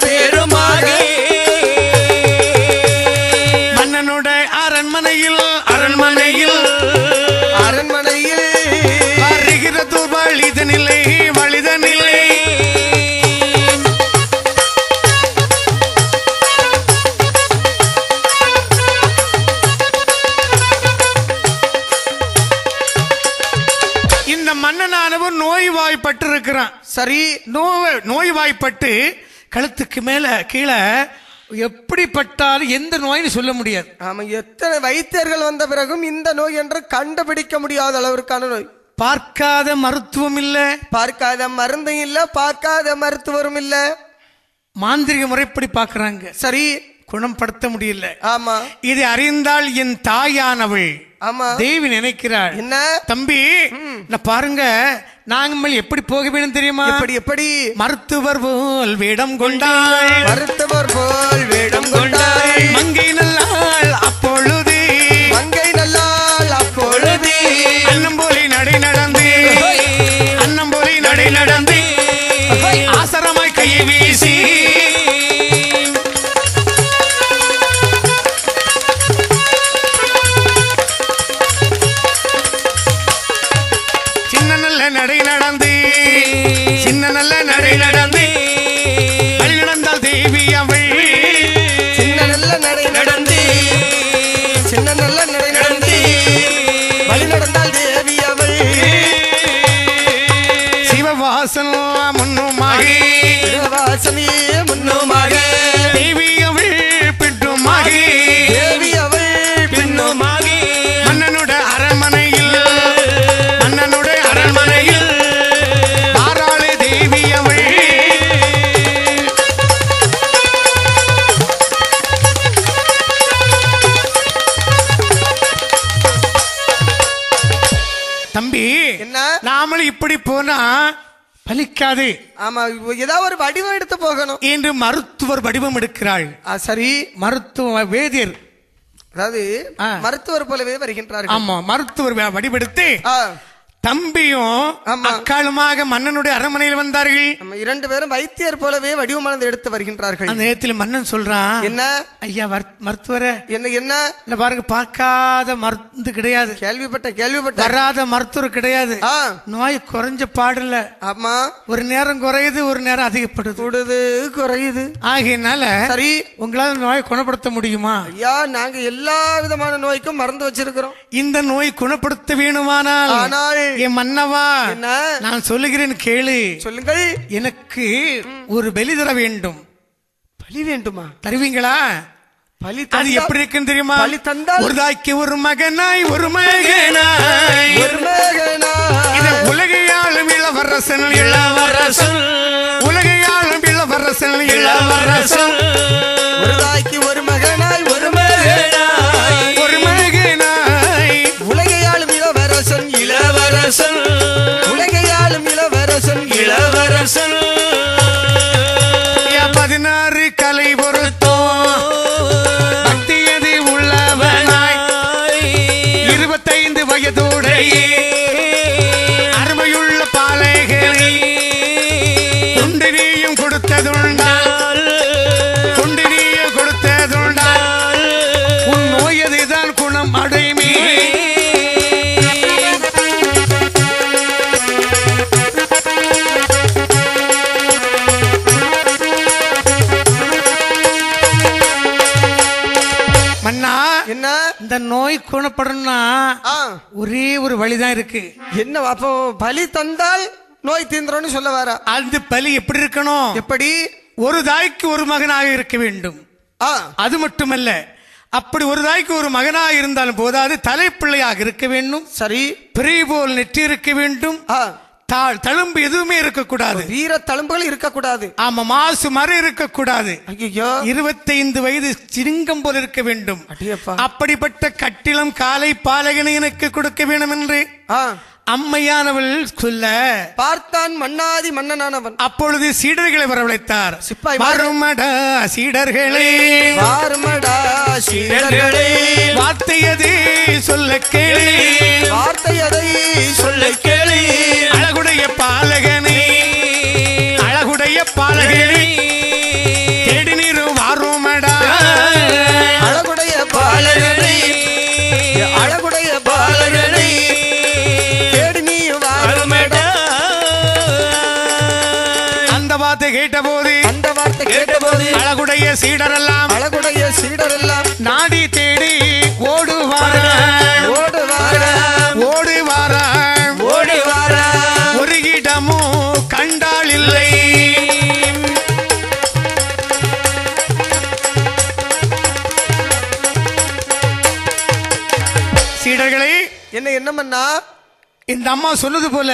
பேருமாக
மன்னனுடைய அரண்மனையில் அரண்மனையில்
அரண்மனையில்
வருகிறது வழிதனில்லை வழிதனில்லை. இந்த மன்னனானவர் நோய்வாய்ப்பட்டு இருக்கிறான். சரி, நோய்வாய்ப்பட்டு கழுத்துக்கு மேல கீழே எப்படிப்பட்டாலும் எந்த நோய்னு சொல்ல முடியாது.
ஆமா, எத்தனை வைத்தியர்கள் வந்த பிறகும் இந்த நோய் என்று கண்டுபிடிக்க முடியாத அளவிற்கான நோய்.
பார்க்காத மருத்துவம் இல்ல,
பார்க்காத மருந்தும் இல்ல, பார்க்காத மருத்துவரும் இல்ல.
மாந்திரிக முறைப்படி பாக்குறாங்க.
சரி,
குணப்படுத்த முடியல.
ஆமா,
இதை அறிந்தால் என் தாயானவள்
ஆமா
தேவி நினைக்கிறாள்,
என்ன
தம்பி நான் பாருங்க நாங்கள் எப்படி போக வேண்டும் தெரியுமா?
எப்படி
மருத்துவர் போல் வேடம் கொண்டாள்,
மருத்துவர் போல் வேடம் கொண்டாள்.
மங்கை நல்லாள் அப்பொழுது,
மங்கை நல்லாள் அப்பொழுது
அன்னம் போலி நடை நடந்து, அன்னம் போலி நடை நடந்து ஆசரமாய் கையை வீசி நடை நடந்து சின்ன நல்ல நடை நடந்து வழி நடந்தால் தேவி அவள்,
சின்ன நல்ல நடை நடந்து சின்ன நல்ல நடை நடந்து வழி நடந்தால் தேவி அவள்.
சிவவாசன் முன்னுமாக
சிவவாசனே முன்னுமாக
தேவி அவள் பின்னுமாக,
தேவி அவள் பின்னுமாக
மன்னனுடைய அரண்மனையில் மன்னனுடைய அரண்மனையில் ஆறாளு தேவி அவள். தம்பி
என்ன
நாமளும் இப்படி போனா பலிக்காது.
ஆமா, ஏதாவது ஒரு வடிவம் எடுத்து போகணும்
என்று மருத்துவர் வடிவம் எடுக்கிறாள்.
சரி,
மருத்துவ வேதியர்
அதாவது மருத்துவர் போலவே வருகின்றார்கள்.
ஆமா, மருத்துவர் வடிவெடுத்து தம்பியும் அக்காளுமாக மன்னனுடைய அரண்மனையில் வந்தார்கள்.
நம்ம 2 பேரும் வைத்தியர் போலவே வடிவமானது எடுத்து வருகின்றார்கள்.
அந்த நேரத்தில் மன்னன் சொல்றான்,
என்ன
ஐயா மருத்துவர
என்ன என்ன
இல்ல பாருங்க, பார்க்காத மருந்து கிடையாது,
கேள்விப்பட்ட
வராத மருத்துவர் கிடையாது, நோய் குறைஞ்ச பாடல.
ஆமா,
ஒரு நேரம் குறையுது ஒரு நேரம் அதிகப்படுது
குறையுது.
ஆகையினால
சரி,
உங்களால நோயை குணப்படுத்த முடியுமா?
ஐயா, நாங்க எல்லா விதமான நோய்க்கும் மருந்து வச்சிருக்கிறோம்.
இந்த நோய் குணப்படுத்த வேணுமானால் என் மன்னவா நான் சொல்லுகிறேன் கேளு.
சொல்லுங்கள்.
எனக்கு ஒரு பலி தர வேண்டும்.
பலி வேண்டுமா?
தருவீங்களா?
பலி
அது எப்படி இருக்குன்னு தெரியுமா?
பலி தந்தால்
ஒரு தாய்க்கு ஒரு மகனாய் ஒரு மகனாய்
ஒரு மகனாய்
இத உலகையாளும் இளவரசன் இளவரசன் உலகையாளும் இளவரசன் இளவரசன்
ஒரு தாய்க்கு ஒரு மகனாய் ஒரு மகனாய்
ஒரு மகனாய்
என்ன
இந்த நோய் குணப்படணும்னா ஒரே ஒரு வழிதான் இருக்கு.
என்ன அப்போ பலி தந்தால் நோய் தீந்துறோம்னு சொல்ல வர?
அந்த பலி எப்படி இருக்கணும்?
எப்படி?
ஒரு தாய்க்கு ஒரு மகனாக இருக்க வேண்டும். அது மட்டுமல்ல, அப்படி ஒரு தாய்க்கு ஒரு மகனாக இருந்தாலும் போதாது, தலைப்பிள்ளையாக இருக்க வேண்டும்.
சரி.
பிறை போல் நெற்றி இருக்க வேண்டும். தழும்பு எதுவுமே இருக்கக்கூடாது.
வீர தழும்புகள் இருக்கக்கூடாது.
ஆமா, மாசு மரம் இருக்கக்கூடாது.
ஐயோ,
25 வயது சிங்கம் போல் இருக்க வேண்டும். அப்படிப்பட்ட கட்டிலம் காலை பாலகனை எனக்கு கொடுக்க வேண்டும் என்று அம்மையானவள் சொல்ல
பார்த்தான் மன்னாதி மன்னனானவன்.
அப்பொழுது சீடர்களை வரவழைத்தார்.
சிப்பாய்
வருமடா சீடர்களே,
வருமடா சீடர்களே,
வார்த்தையதை சொல்ல கேளு,
வார்த்தையதை சொல்ல கேளு,
அழகுடைய பாலகனே, அழகுடைய பாலகனே, தேடி நீர் வாருமடா,
அழகுடைய பாலகனே, அழகுடைய பாலகனே,
அந்த வார்த்தை கேட்டபோது அழகுடைய சீடரெல்லாம்,
அழகுடைய சீடரெல்லாம்
நாடி தேடி ஓடுவார
ஓடுவார
ஓடுவார
ஓடுவார,
ஒரு இடமும் கண்டால் இல்லை. சீடர்களை
என்ன பண்ணா
இந்த அம்மா சொன்னது போல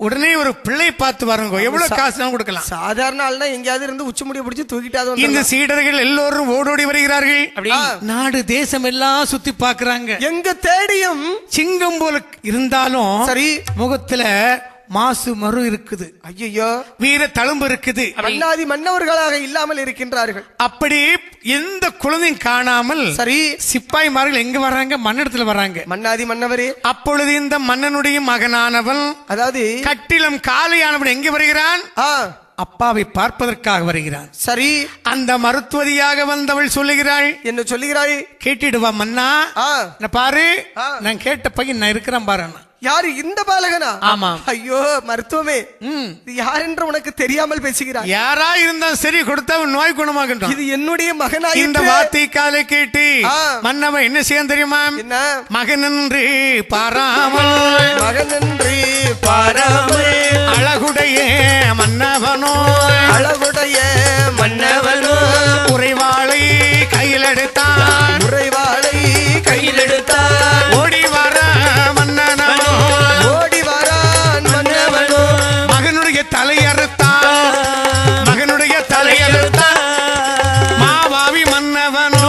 உடனே ஒரு பிள்ளை பார்த்து வரங்க, எவ்வளவு காசு கொடுக்கலாம்.
சாதாரண ஆள்னா எங்கேயாவது இருந்து உச்சி முடிய பிடிச்சி தூக்கிட்டாது.
இந்த சீடர்கள் எல்லோரும் ஓடோடி வருகிறார்கள். நாடு தேசம் எல்லாம் சுத்தி பாக்குறாங்க.
எங்க தேடியும்
சிங்கம் போல இருந்தாலும்
சரி,
முகத்துல மாசு மறு இருக்குது.
ஐயோ,
வீர தழும்பு இருக்குது.
மன்னாதி மன்னவர்களாக இல்லாமல் இருக்கின்றார்கள்.
அப்படி எந்த குழந்தையும் காணாமல்
சரி,
சிப்பாய்மார்கள் எங்க வர்றாங்க? மன்னடத்துல வர்றாங்க.
மன்னாதி மன்னவரே.
அப்பொழுது இந்த மன்னனுடைய மகனானவன், அதாவது கட்டிலம் காலையானவன் எங்க வருகிறான்? அப்பாவை பார்ப்பதற்காக வருகிறான்.
சரி.
அந்த மருத்துவதியாக வந்தவள் சொல்லுகிறாள்.
என்ன சொல்லுகிறாள்?
கேட்டிடுவா மன்னா, பாரு, நான் கேட்ட பையன் நான் இருக்கிறேன் பாரு.
யாரு? இந்த பாலகனா?
ஆமா.
ஐயோ மருத்துவமே, யார் என்று உனக்கு தெரியாமல் பேசுகிறார்.
யாரா இருந்தா சரி, கொடுத்தா நோய் குணமாகின்றான்.
இது என்னுடைய மகனா?
இந்த வார்த்தை காலை கேட்டு மன்னவன் என்ன செய்ய தெரியுமா?
என்ன?
மகனன்று பாராமல்,
மகனன்று பாராமல்,
அழகுடைய மன்னவனோ,
அழகுடைய மன்னவனோ,
உறைவாளை கையில் எடுத்தான்,
உறைவாளை கையில் எடுத்தான்,
ஓடி வர மன்னனோ,
ஓடி வரான் மன்னவனோ,
மகனுடைய தலையறுத்தான், மகனுடைய தலையறுத்தான், மாவாவி மன்னவனோ.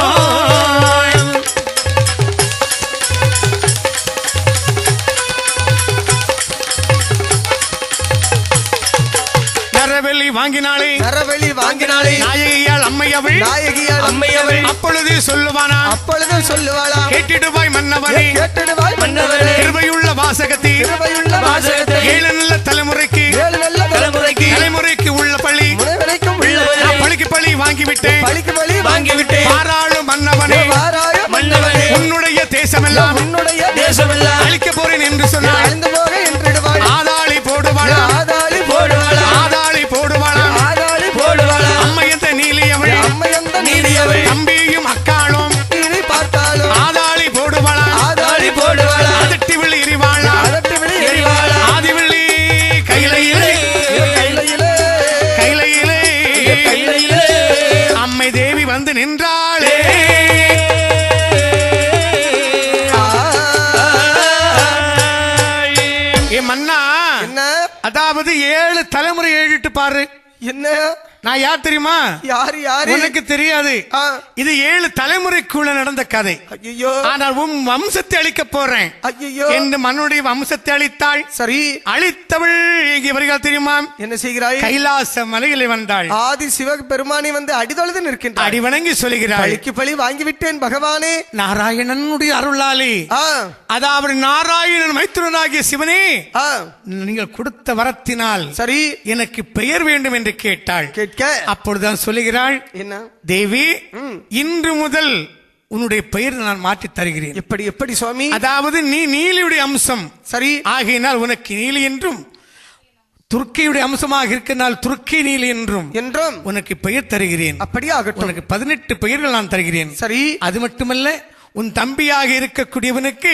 நரவெளி வாங்கினாளே,
நரவெளி வாங்கினாளே,
நாயகியால் அம்மையவள்,
நாயகியால் அம்மையவள்,
அப்பொழுது சொல்லுவானா,
அப்பொழுது சொல்லுவாளா,
கேட்டிடுவாய் மன்னவனே,
கேட்டிடுவாய் மன்னவனே,
கிருபையுள்ள வாசகத்தை,
கிருபையுள்ள வாசகத்தை,
7 நல்ல தலைமுறைக்கு,
7 நல்ல தலைமுறைக்கு,
தலைமுறைக்கு உள்ள பழி,
முறைவரைக்கும் உள்ள
பழிக்கு பழி வாங்கிவிட்டேன்,
பழிக்கு பழி வாங்கிவிட்டேன்,
பாராளும் மன்னவனே,
பாராளும் மன்னவனே,
உன்னுடைய தேசமெல்லாம்,
உன்னுடைய தேசமெல்லாம்
அழிக்க போறேன் என்று சொன்னார்.
அழிந்து போக என்றிடுவாய்.
ஆதாளி போடுவாளா,
ஆதாளி போடுவாளா,
ஆதாளி போடுவாளா,
ஆதாளி போடுவாளா,
அம்மையந்த நீலியவள்,
அம்மையந்த நீலியவள்,
தம்பியும் அக்காளும்
இனி பார்த்தாலும்
ஆதாளி போடுவாளா,
ஆதாளி போடுவாளா,
அதட்டி விழி எரிவாளா,
அதட்டி விழி எரிவாளா,
ஆதிவிழி கையிலையிலே,
கையிலையிலே,
கையிலையிலே,
கையிலையிலே,
அம்மை தேவி வந்து நின்றாளே. மன்னா,
என்ன?
அதாவது 7 தலைமுறை எழுதிட்டு பாரு.
என்ன?
நான் யார் தெரியுமா?
யாரு? யாரு?
உனக்கு தெரியாது. இது 7 தலைமுறைக்குள்ள நடந்த கதை.
ஐயோ,
ஆனால் உன் வம்சத்தை அழிக்க போறேன்.
ஐயோ
என்று மன்னுடைய வம்சத்தை அழித்தாள்.
சரி.
அழித்தவள் எங்கே வருகிறாள் தெரியுமா?
என்ன செய்கிறாய்?
கைலாச மலையிலே வந்தாள்.
ஆதி சிவ பெருமானி வந்து அடிதொழுது நிற்கின்றார்.
அடி வணங்கி சொல்கிறாள்,
பழிக்கு பழி வாங்கிவிட்டேன் பகவானே.
நாராயணனுடைய அருளாலே, அதாவது நாராயணன் மைத்துனனாகிய சிவனே, நீங்கள் கொடுத்த வரத்தினால்
சரி
எனக்கு பெயர் வேண்டும் என்று கேட்டாள். அப்பொழுதுதான் சொல்லுகிறாள்,
என்ன?
தேவி, இன்று முதல் உன்னுடைய பெயர் நான் மாற்றி தருகிறேன்.
எப்படி? எப்படி சுவாமி?
அதாவது நீ நீலியுடைய அம்சம்,
சரி,
ஆகையினால் உனக்கு நீலி என்றும், துர்க்கியுடைய அம்சமாக இருக்கிறனால் துர்க்கி நீலி என்றும் உனக்கு பெயர் தருகிறேன்.
அப்படியே ஆகட்டும்.
உனக்கு 18 பெயர்கள் நான் தருகிறேன்.
சரி.
அது மட்டுமல்ல, உன் தம்பியாக இருக்கக்கூடியவனுக்கு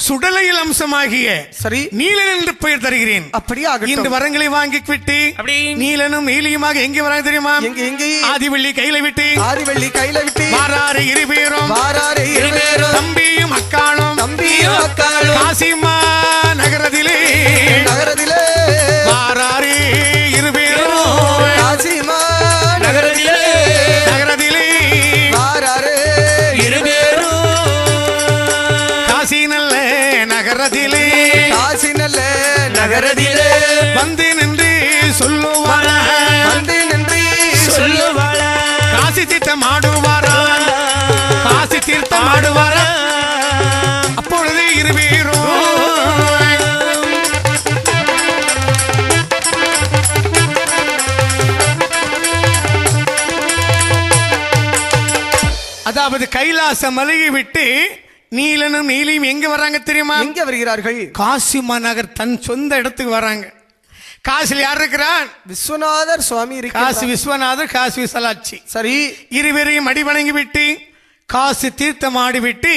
சுடலையில் அம்சமாகிய
சரி
நீலன் என்று பெயர் தருகிறேன்.
அப்படியே
இந்த வரங்களை வாங்கி விட்டு நீலனும் நீலியுமாக எங்கே வராங்க தெரியுமா? ஆதிவள்ளி கையில விட்டு வாராறு இருபேரும் தம்பியும் அக்காளும் காசிமா நகரத்திலே வாராறு இருபேரும்
காசிமா நகரத்திலே வாராறு இருபேரும்
காசி நல்ல நகரத்திலே வந்து நின்று சொல்லுவாரா காசி தீர்த்தம் ஆடுவாரா அப்பொழுது இருவீரும் அதாவது கைலாச மலையை விட்டு நீலனும் நீலியும் எங்க வர்றாங்க தெரியுமா?
எங்க வருகிறார்கள்?
காசிமா நகர் தன் சொந்த இடத்துக்கு வராங்க. காசில் யார் இருக்கிறார்?
விஸ்வநாதர் சுவாமி.
காசி விஸ்வநாதர், காசி விசாலாட்சி.
சரி,
இருவரையும் அடி வணங்கி விட்டு காசி தீர்த்தம் ஆடி விட்டு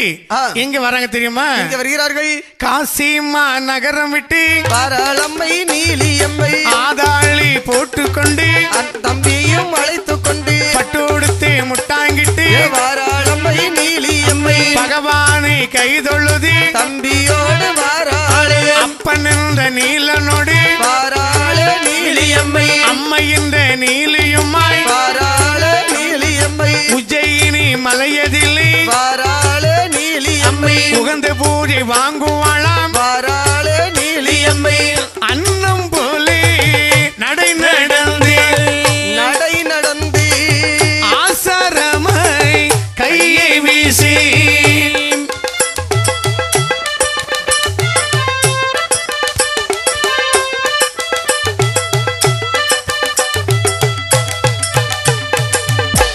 எங்க வராங்க தெரியுமா?
எங்க வருகிறார்கள்?
காசிமா நகரம் விட்டு
வாராளம்மை நீலியம்மை
ஆதாளி போட்டுக்கொண்டு
தம்பியும் அழைத்துக் கொண்டு
பட்டு உடுத்து முட்டாங்கிட்டு
வாராளம்மை நீலியம்மை
பகவானை கைதொழுது
தம்பியோடு வாராளே
அப்பன் என்ற நீலனோடு
வாராளே நீலியம்மை
அம்மை என்ற நீலியுமாய்
வாராளே நீலியம்மை
உஜ்ஜயினி மலையதிலே
வாராளே நீலியம்மை
உகந்த பூஜை வாங்குவாளாம்
வாராளே நீலியம்மை
அன்னம் போலே நடை நடந்து ஆசரமை கையை வீசி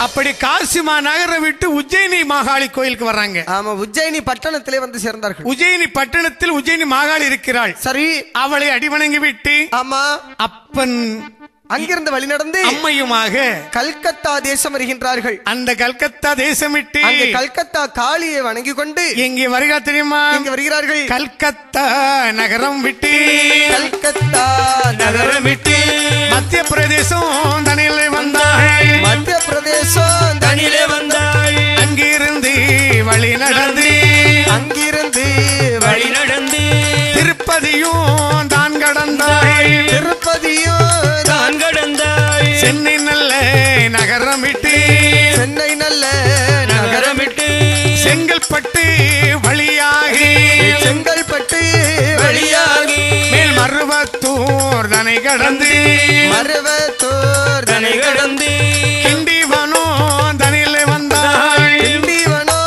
அப்படி காசிமா நகரை விட்டு உஜ்ஜயினி மாகாளி கோயிலுக்கு வர்றாங்க.
ஆமா, உஜ்ஜயினி பட்டணத்திலே வந்து சேர்ந்தார்கள்.
உஜ்ஜயினி பட்டணத்தில் உஜ்ஜயினி மாகாளி இருக்கிறாள்.
சரி,
அவளை அடிவணங்கி விட்டு
ஆமா
அப்பன்
அங்கிருந்து வழி நடந்து
அம்மையுமாக
கல்கத்தா தேசம் வருகின்றார்கள்.
அந்த கல்கத்தா தேசம் விட்டு
கல்கத்தா காளியை வணங்கி கொண்டு
எங்கே வருகா தெரியுமா?
இங்க வருகிறார்கள்.
கல்கத்தா நகரம் விட்டு
கல்கத்தா நகரம் விட்டு
மத்திய பிரதேசம் தனியிலே வந்தாள்.
மத்திய பிரதேசம் தனியிலே வந்தாள்.
அங்கிருந்து வழி நடந்து திருப்பதியும் தான் கடந்தாள். சென்னை நல்ல நகரம் விட்டு செங்கல்பட்டு வழியாகி மேல் மருவத்தூர் தனை கடந்து கிண்டிவனோ தனியிலே வந்தாள். கிண்டிவனோ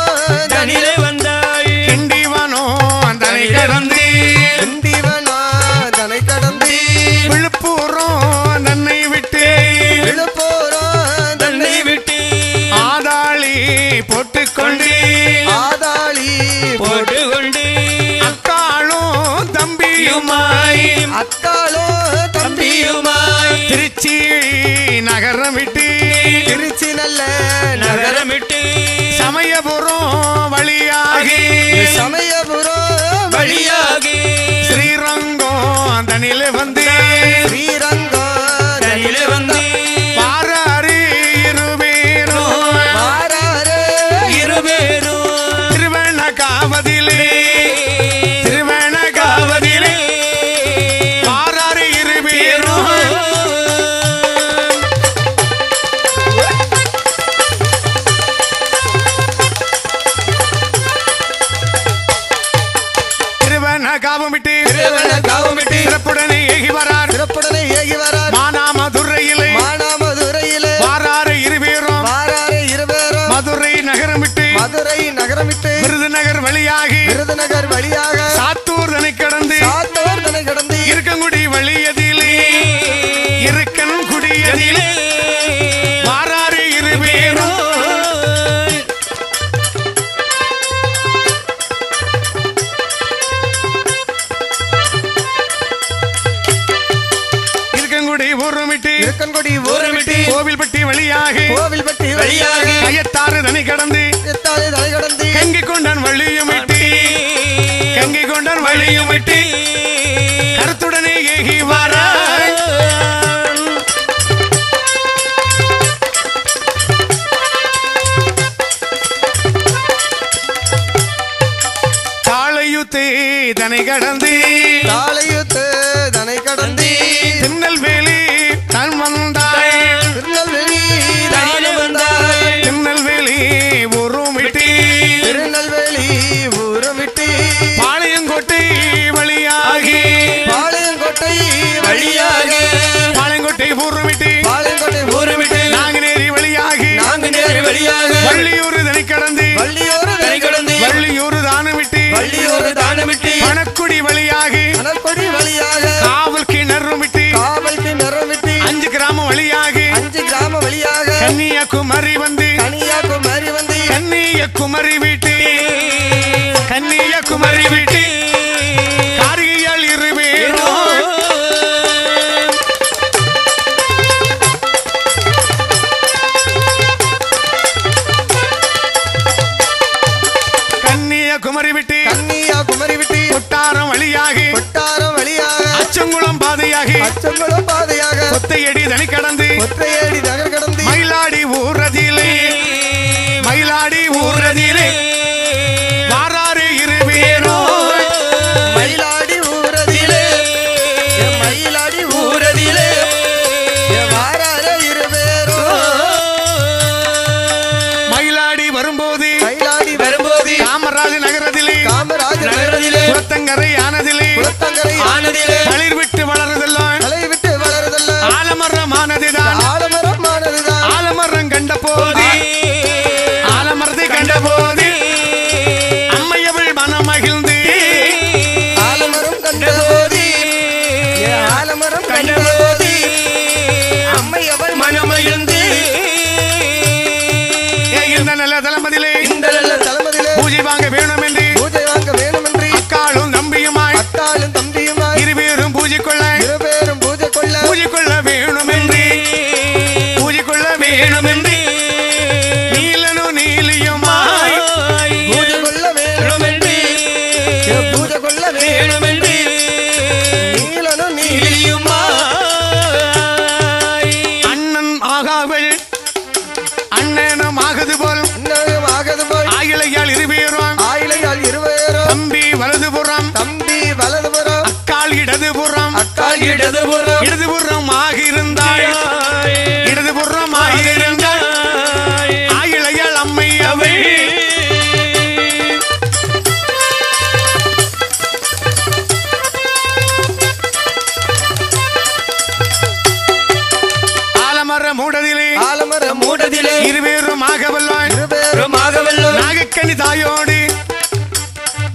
தனை கடந்து விழுப்புரம் தன்னை விட்டு ஆதாளி போட்டுக்கொண்டு அக்காளும் தம்பியுமாய் திருச்சி நகரம் விட்டு சமயபுரம் வழியாகி ஸ்ரீரங்கம் தனியிலே வந்து வாராறு இருவேரும் திருவண்ணகாவதிலே வாராறு இருவேரும் திருவண்ணகாவம் விட்டு சிறப்புடனே ஏகி வரார். மானாமதுரையிலே வாராறு இருவேரும் மதுரை நகரம் விட்டு விருதுநகர் வழியாகி சாத்தூர் தனை கடந்து இருக்கங்குடி வழியதிலே இருக்கன்குடியதிலே வாராறு இருவேரும் இருக்கன்குடி ஊரமிட்டு கோவில்பட்டி
வழியாக
கயத்தாறு தனி கடந்து கங்கை கொண்டான் வழியும் விட்டு கருத்துடனே ஏகி வாராய். தாளையுத்தே தனை கடந்து திருநெல்வேலி தான் வந்தாய். திருநெல்வேலி ஊருமிட்டி பாளையங்கோட்டை வழியாகி பாளையங்கோட்டை ஊருமிட்டி நாங்குநேரி வழியாகி வள்ளியூர் தனி கடந்து வள்ளியூர் தானமிட்டி பணக்குடி வழியாகி காவல் கிணறுமிட்டி 5 கிராமம் வழியாகி கன்னியாகுமரி வந்து கன்னியாகுமரி வீட்டு காரிகையால் இருவேரும் கன்னியாகுமரி விட்டு கொட்டாரம் வழியாகி அச்சங்குளம் பாதையாகி கொத்தையடி தனி கடந்து மயிலாடி ஊரதிலே வாராறு இருவேரோ மயிலாடி வரும்போது காமராஜ் நகரத்திலே குளத்தங்கரை ஆனதிலே தளிர் விட்டு வளருதெல்லாம் ஆலமரமானதுதான் ஆலமரம் கண்ட போது அம்மையவள் மனம் மகிழ்ந்து இந்த நல்ல தளமதிலே பூஜை வாங்க வேணும் என்று அக்காளும் தம்பியுமாய் இருவேரும் பூஜை கொள்ள வேணும் என்று நீலனு நீலியுமாய் அண்ணன் ஆகாவள் அண்ணனும் ஆகது போல் ஆயிலையால் இருவேரும் தம்பி வலதுபுறம் அக்கால் இடதுபுறம் இடதுபுறம் ஆகியிருந்தாள் ஆயிலையால் அம்மை அவள் ஆலமர மூடதிலே இருவேரும் ஆகவல்லாய்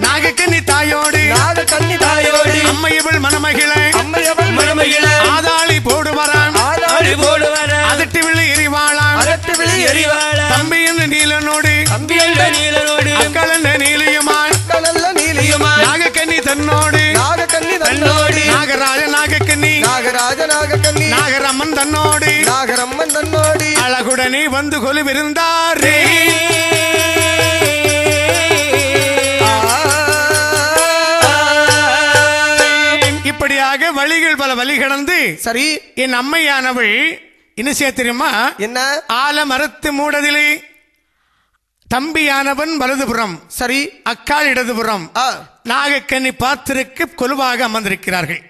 நாகக்கன்னி தாயோடு அம்மையவள் மணமகிழ ஆதாளி போடுவரான் அதட்டு விழி எரிவாளான் தம்பி என்ற நீலனோடு அக்கள் என்ற நீலியுமாய் நாகக்கன்னி தன்னோடு நாகராஜ நாகக்கன்னி நாகரம்மன் தன்னோடு அழகுடனே வந்து கொலுவிருந்தாரே. இப்படியாக வழிகள் பல வழி கடந்து
சரி
என் அம்மையானவள் என்ன செய்ய தெரியுமா?
என்ன?
ஆலமரத்து மூடதிலே தம்பியானவன் வலதுபுறம்
சரி
அக்கால் இடதுபுறம் நாகக்கன்னி பாத்திருக்கு கொலுவாக அமர்ந்திருக்கிறார்கள்.